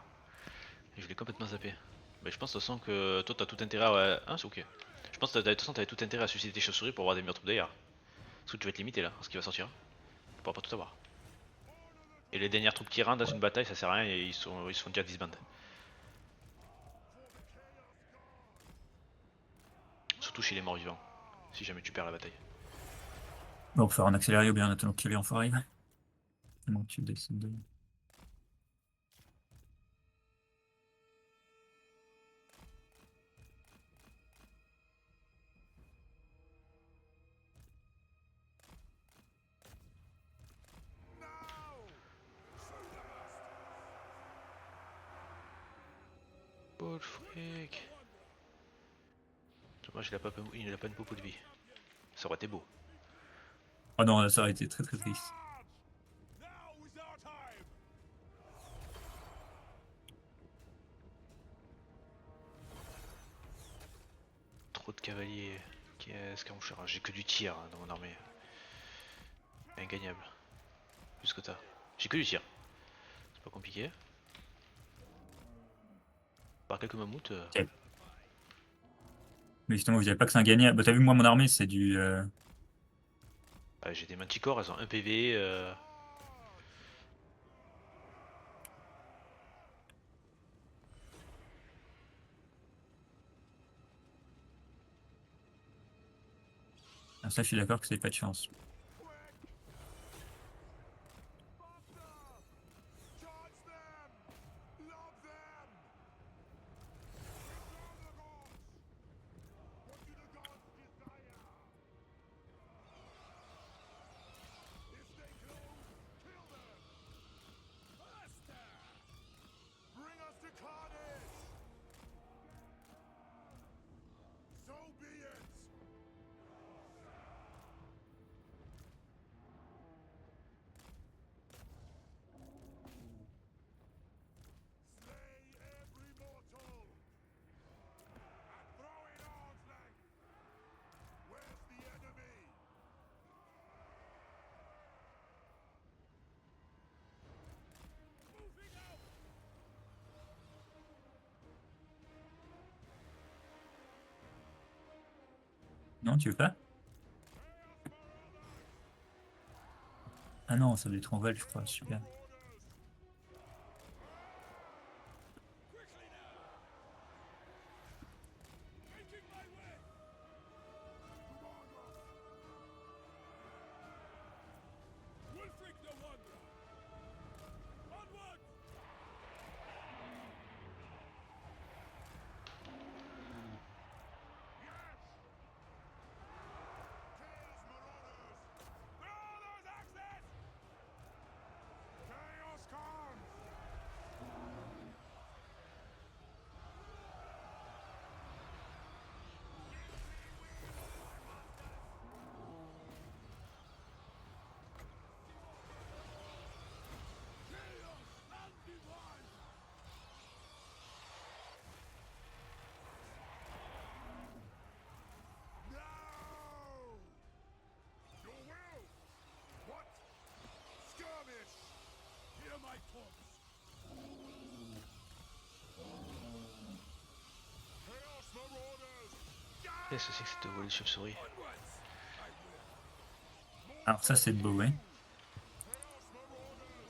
Je l'ai complètement zappé. Mais je pense de toute façon que toi t'as tout intérêt à... Ah c'est ok. Je pense que de toute façon t'avais tout intérêt à susciter tes chauves-souris pour avoir des meilleurs troupes d'ailleurs. Parce que tu vas être limité là, ce qui va sortir. Tu pourras pas tout avoir. Et les dernières troupes qui rentrent dans une bataille ça sert à rien et ils se font déjà disband. Surtout chez les morts vivants. Si jamais tu perds la bataille. On va faire un accéléré ou bien en attendant que les renforts arrivent. Comment tu décides de... Wolfric. Dommage il a pas une popo de vie. Ça aurait été beau. Oh non, ça aurait été très très triste. cavalier. Qu'est-ce qu'on cherche? J'ai que du tir hein, dans mon armée. Ingagnable. Plus que ça. J'ai que du tir. C'est pas compliqué. Par quelques mammouths. Ok. Mais justement, vous savez pas que c'est un gagnant. Bah, t'as vu, moi, mon armée, c'est du. J'ai des manticores, elles ont 1 PV. Ah, ça, je suis d'accord que c'est pas de chance. Charge them! Love them! Ignore the gods! What do the gods desire? If they close, kill them! Faster! Bring us to carnage! So be it! Slay every mortal! And throw in arm's length! Where's the enemy? Moving out! Non, tu veux pas? Ah non, ça doit être en Val, je crois. Super. Quickly now! Making my way! Wulfric the Wanderer! Onward! Chaos Marauders! Throw those axes! Chaos comes! No! Your will! What? Skirmish! Hear my taunts! Chaos Marauders! Qu'est-ce que c'est que cette volée de chauve-souris? Onwards! I will. Alors, ça, c'est beau, ouais. Chaos Marauders!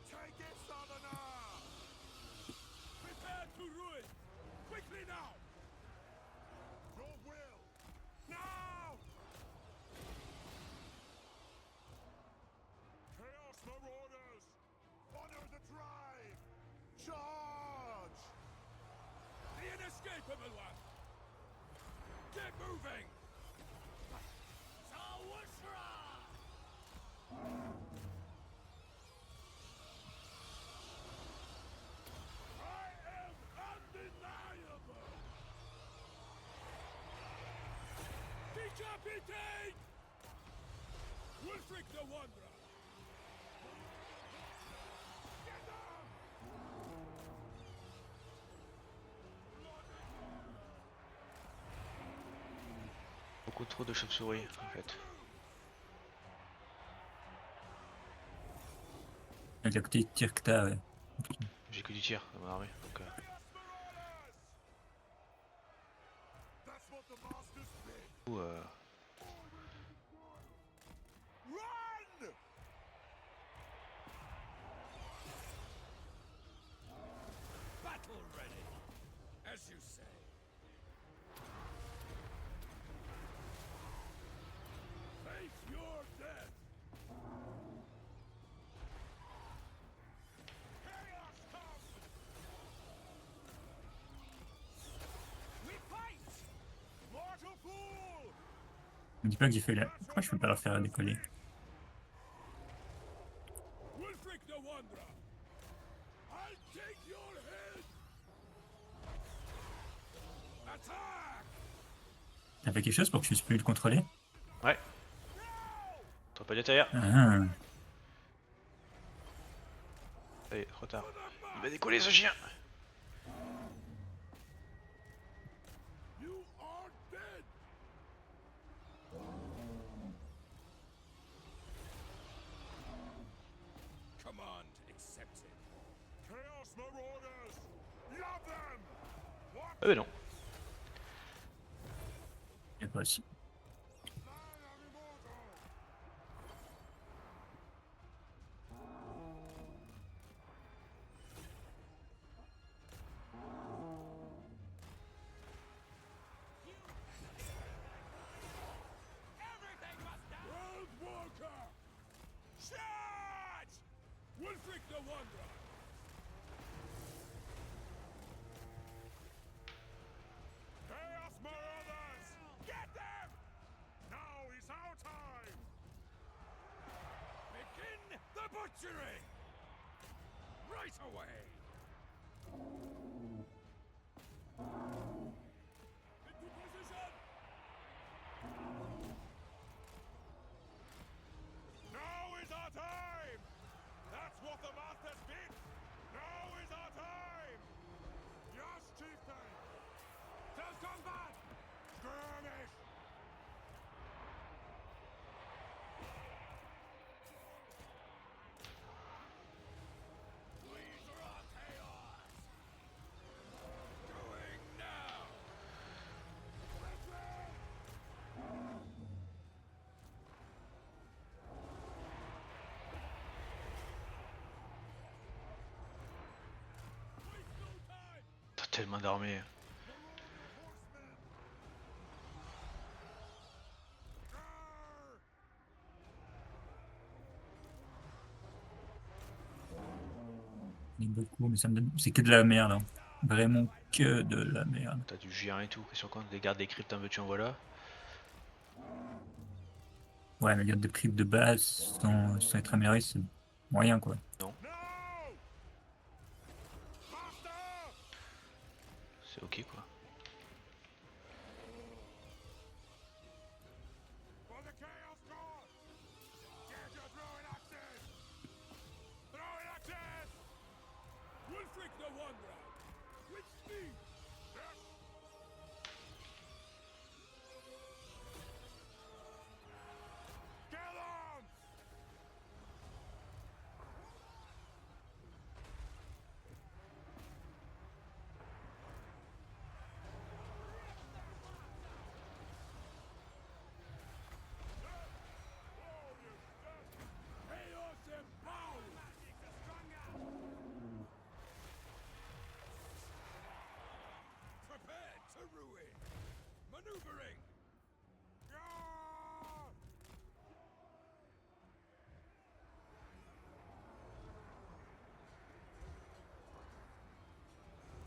Take it, Southerner! Prepare to ruin! Quickly now! Your will! Now! Chaos Marauders! Honor the drive! Charge! The inescapable one! Get moving! Sawashra! I am undeniable! Decapitate! Wulfric the Wanderer! Get them! Beaucoup trop de chauves-souris en fait. Avec la côté de tir que t'as, ouais. J'ai que du tir dans mon armée. Donc, That's what the masters bid! du coup, Run! Battle ready! As you say. Face your death! Chaos comes! We fight! Mortal fool! Me dis pas que j'ai fait la. Pourquoi je peux pas la faire décoller? Wulfric the Wanderer! I'll take your head! Attack! T'as fait quelque chose pour que je puisse plus le contrôler? ouais. Trop pas d'intérieur. Ah. Allez, trop tard. Il va décoller ce chien. Marauders! Love them! What? Ah bah non. Et pas aussi. Land of Immortal! Everything must die! World Walker! Charge! Wulfric the Wanderer! Chaos Marauders! Get them! Now is our time! Begin the butchery! Right away! Into position! Now is our time! That's what the masters bid! Now is our time! Yes, chieftain! Till combat! Skirmish! Please raw chaos! Going now! Waste no time! T'as tellement d'armées. Grrr! Il y en a beaucoup, mais ça me donne... c'est que de la merde. Hein. Vraiment que de la merde. T'as du géant et tout. Et sur compte les gardes des cryptes, un veux tu en voilà. Ouais, mais les gardes de crypte de base, sans être amérés, c'est moyen quoi. No! Master! C'est ok quoi. For the Chaos God! Get your throwing axes! Throwing axes! Wulfric the Wanderer! With speed! Yes! Get on! Chaos empowered! Prepared to ruin! Maneuvering! Yeah!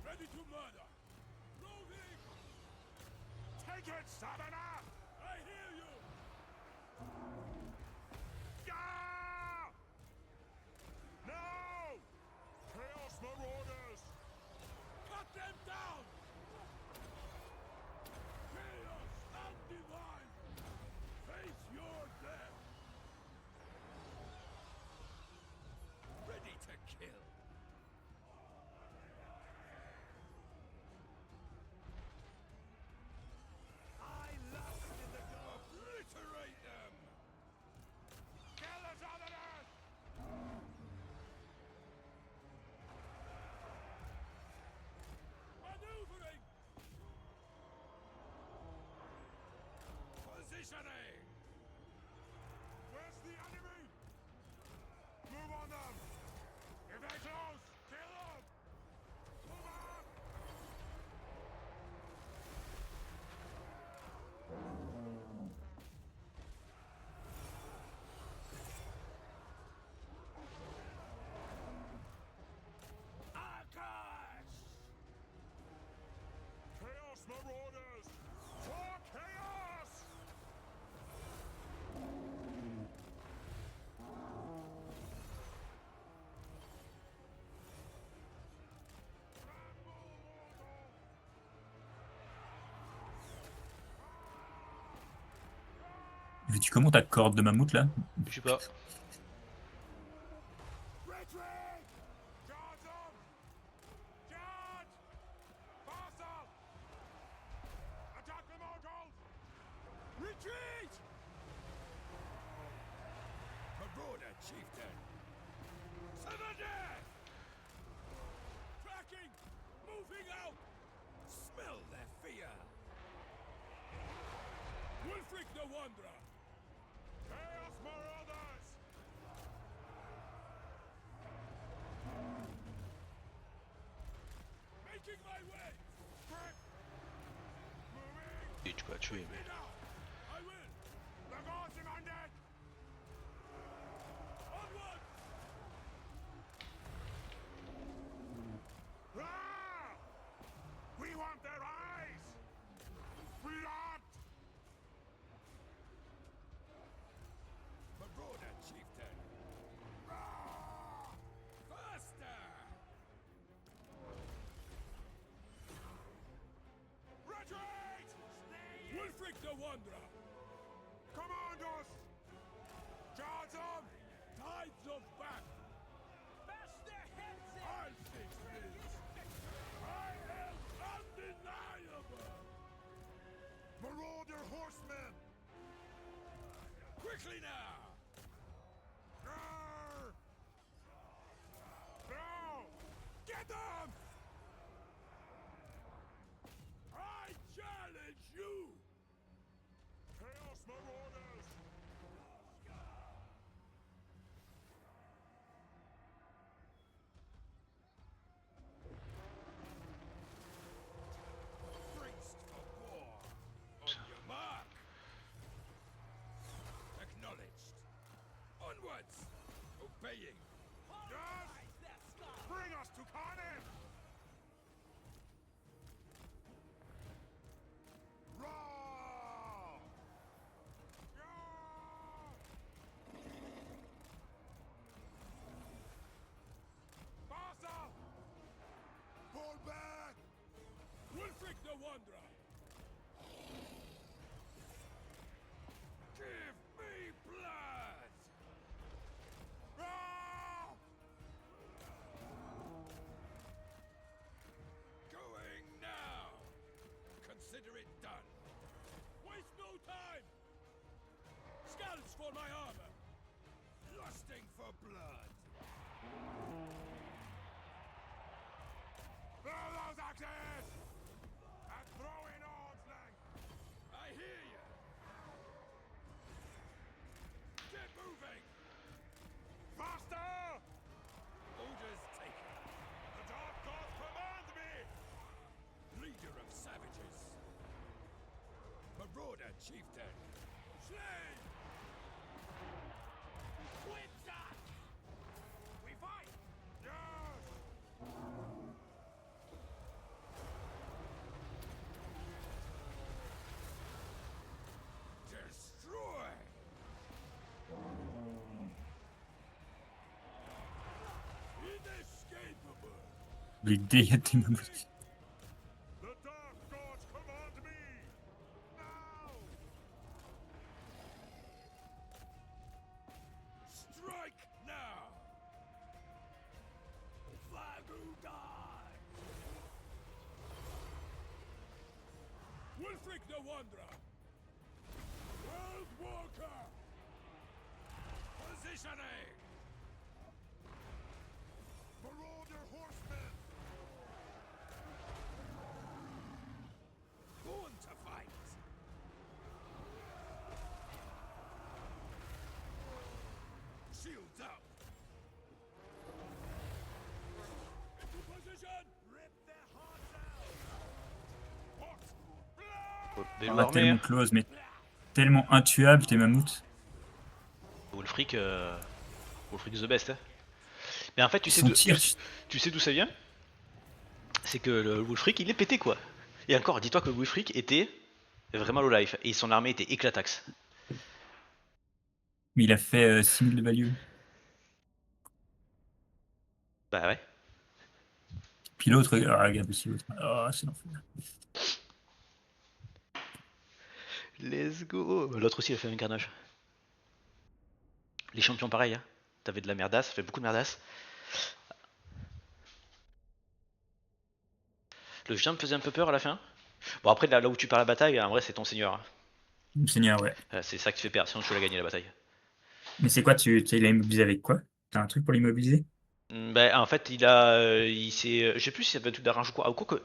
Ready to murder! Roving! Take it, Savannah! I hear you! Yeah! No! Chaos Marauders! Cut them down! Chaos and divine! Face your death! Ready to kill! I love in the dark! Obliterate them! Kill the Southerners! Maneuvering! Positioning! Where's the enemy? Move on them! If they're close, kill them! Move on! Akash! Chaos Marauders! For chaos! Tu comment ta corde de mammouth là? Je sais pas. Retreat! Guards up! Guards! Faster! Attack the Mongols! Retreat! Marauder chieftain! To the death! moving out! Smell their fear! Wulfric the Wanderer! Chaos Marauders! Making my way! Quick! Moving! Et tu peux la tuer, mais. Now! I will! The gods are on deck! Onward! Ah! We want their eyes! Blood! Marauder chieftain! Ah! Faster! Retreat! Wulfric the Wanderer! Commandos! Charge them! Tides of back! Bash their heads in! I'll fix this! I am undeniable! Marauder horsemen! Quickly now! Grr! No! Get them! I challenge you! Chaos Marauders! Braced for war! On your mark! Acknowledged! Onwards! Obeying! Yes! Their skull! Bring us to carnage! Raw! Faster! Pull back! Wulfric the Wanderer! Give me blood! Raw! Going now! Consider it done! Waste no time! Scalps for my armor! Lusting for blood! Throw those axes! And throw in Ordsling! I hear you! Get moving! Faster! Orders taken! The Dark Gods command me! Leader of savages! Marauder chieftain! Slain! Whips up! We fight! Yes! Destroy! Inescapable! L'idée il y a des mammouths. The Dark Gods command me! Now! Strike now! Vagudai! Wulfric the Wanderer! World Walker! Positioning! Marauder horsemen! Born to fight! Shields up! Into position! Rip their hearts out! What? Faut Ah, désormais, tellement close, mais tellement intuable tes mammouths. Wulfric, Wulfric the best. Hein. Mais en fait, tu sais Son d'où tir, tu sais d'où ça vient? C'est que le Wulfric, il est pété quoi. Et encore, dis-toi que le Wulfric était vraiment low life et son armée était éclataxe. mais il a fait 6000 de value. Bah ouais. Puis l'autre, regarde aussi l'autre. Oh, c'est l'enfer. Let's go. L'autre aussi, il a fait un carnage. Les champions, pareil. Hein. T'avais de la merdasse, ça fait beaucoup de merdasse. Le jump me faisait un peu peur à la fin. Bon, après, là où tu perds la bataille, en vrai, c'est ton seigneur. Hein. Seigneur, ouais. C'est ça qui fait perdre, sinon tu l'as gagné la bataille. Mais c'est quoi, il a immobilisé avec quoi? T'as un truc pour l'immobiliser? Ben, en fait, il a, il s'est, je sais plus si ça va être d'arrange ou quoi. Ah, quoi que,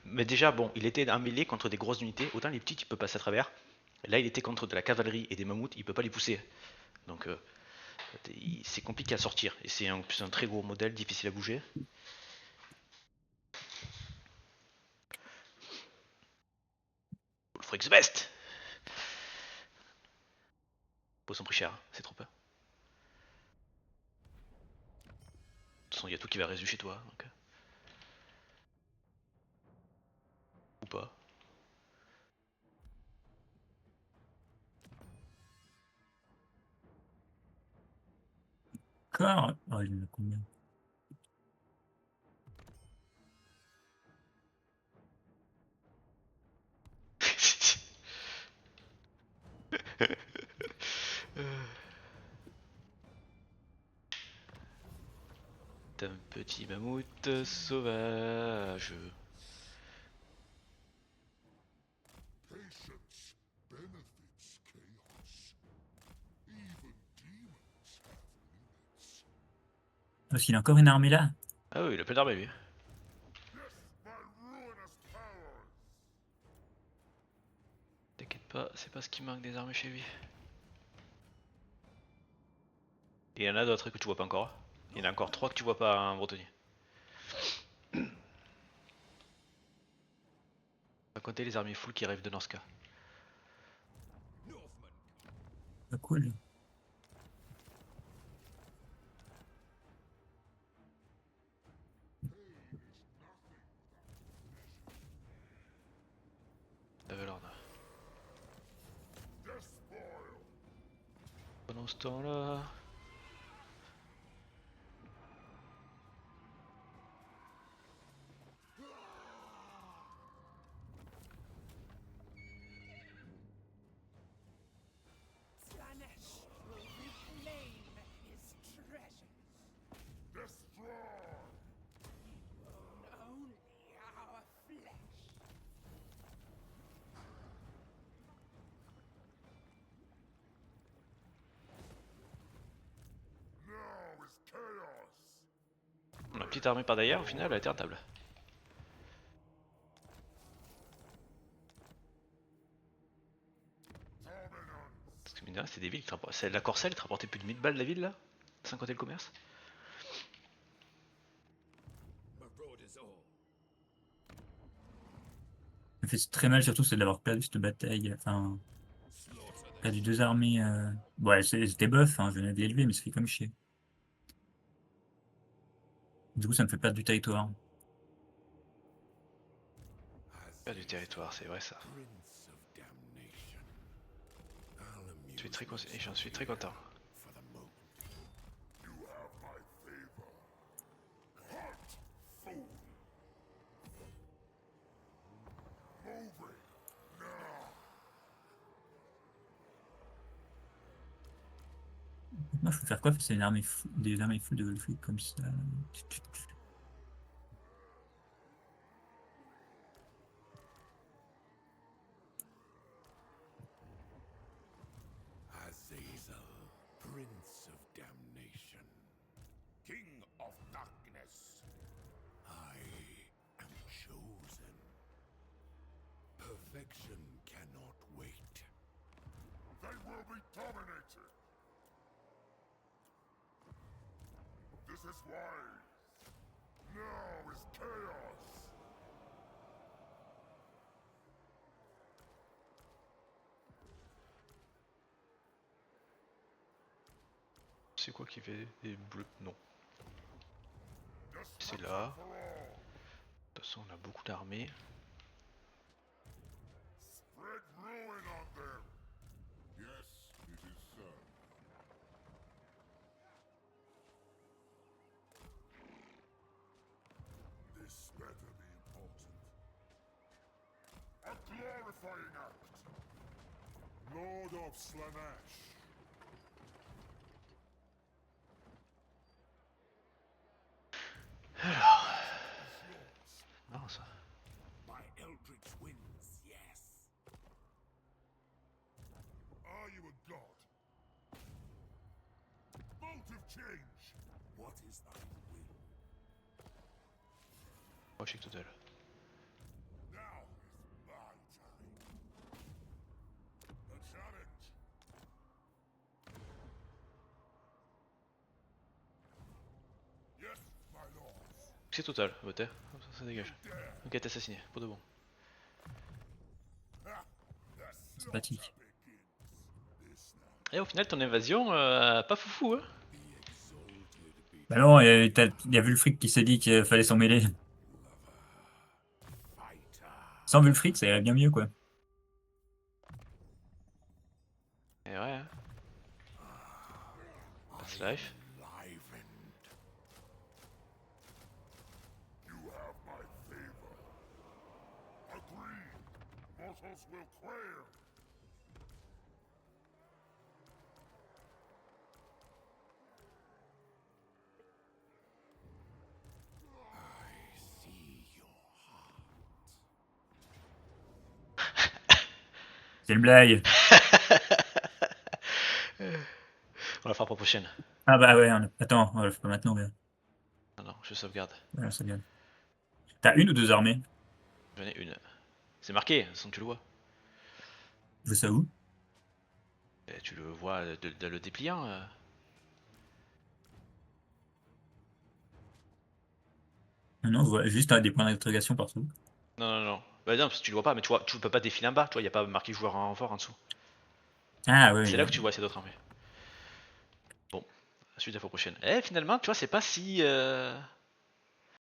mais déjà, bon, il était en mêlée contre des grosses unités. Autant les petites, il peut passer à travers. Là, il était contre de la cavalerie et des mammouths, il peut pas les pousser. Donc, c'est compliqué à sortir. Et c'est en plus un très gros modèle, difficile à bouger. Wolfrix Vest. Pour son prix cher, hein, c'est trop peu. De toute façon, il y a tout qui va résu chez toi. Donc, ou pas. Encore? Oh, il y en a combien? T'as un petit mammouth sauvage. Patience benefits chaos. Even demons have limits. Parce qu'il a encore une armée là? Ah oui, il a plein d'armées lui. My ruinous powers! T'inquiète pas, c'est pas ce qui manque des armées chez lui. Et il y en a d'autres que tu vois pas encore. Il y en a encore 3 que tu vois pas en Bretonnie. À compter les armées full qui arrivent de Norska. Ah, cool. Avalorn. Pendant ce temps-là. Slanesh will reclaim his treasures. Destroy! Only our flesh. Now is chaos! La petite armée par derrière, au final, elle a été rentable. Parce que mine de rien, c'est des villes qui te rapportent. La Corcelle te rapportait plus de 1000 balles la ville là, sans compter le commerce. Ça fait très mal, surtout, c'est d'avoir perdu cette bataille. Enfin, perdu 2 armées. Ouais, c'était bof, hein, je venais de l'élever, mais ça fait comme chier. Du coup, ça me fait perdre du territoire. Perdre du territoire, c'est vrai ça. Prince of damnation. I'll Je suis très amuse et j'en suis très content. for the moment. You have my favor. Halt, fool! Moving now! Moi, je peux faire quoi? C'est une armée des armées full de flics comme ça. Azazel, Prince of damnation. King of darkness! I am chosen. Perfection cannot wait. They will be dominated! This is wise! Now is chaos! C'est quoi qui fait des bleus? Non. C'est Destruction là. for all! De toute façon, on a beaucoup d'armées. Spread ruin on them! Yes, it is so. This better be important. A glorifying act! Lord of Slanesh! Non, ça. My eldritch winds, yes. Are you a god? Bolt of change! What is thy will? Oh, chic total. Now is my time. A challenge. Yes, my lords. C'est total, voter. Ça dégage. Ok, t'es assassiné, pour de bon. The Sympathique. begins. This now. Et au final, ton invasion, pas foufou, hein. Bah non, il y a Wulfric qui s'est dit qu'il fallait s'en mêler. Sans Wulfric, ça irait bien mieux, quoi. Et ouais, hein. That's life. Enlivened. You have my favor. Agreed. Mortals will quail. I see your heart. C'est une blague. On la fera pour prochaine. Ah bah ouais, attends, on le fait pas maintenant, mais Non, non, je sauvegarde. voilà, c'est bien. T'as une ou deux armées? J'en ai une. C'est marqué, sans que tu le vois. Je veux ça où? Et tu le vois de le dépliant. Non, on voit juste des points d'interrogation partout. Non, non, non. Bah non, parce que tu le vois pas, mais tu vois, tu peux pas défiler en bas, tu vois, y a pas marqué joueur en renfort en dessous. Ah ouais. C'est là que tu vois ces autres armées. Bon, suite à la fois prochaine. Eh, finalement, tu vois, c'est pas si.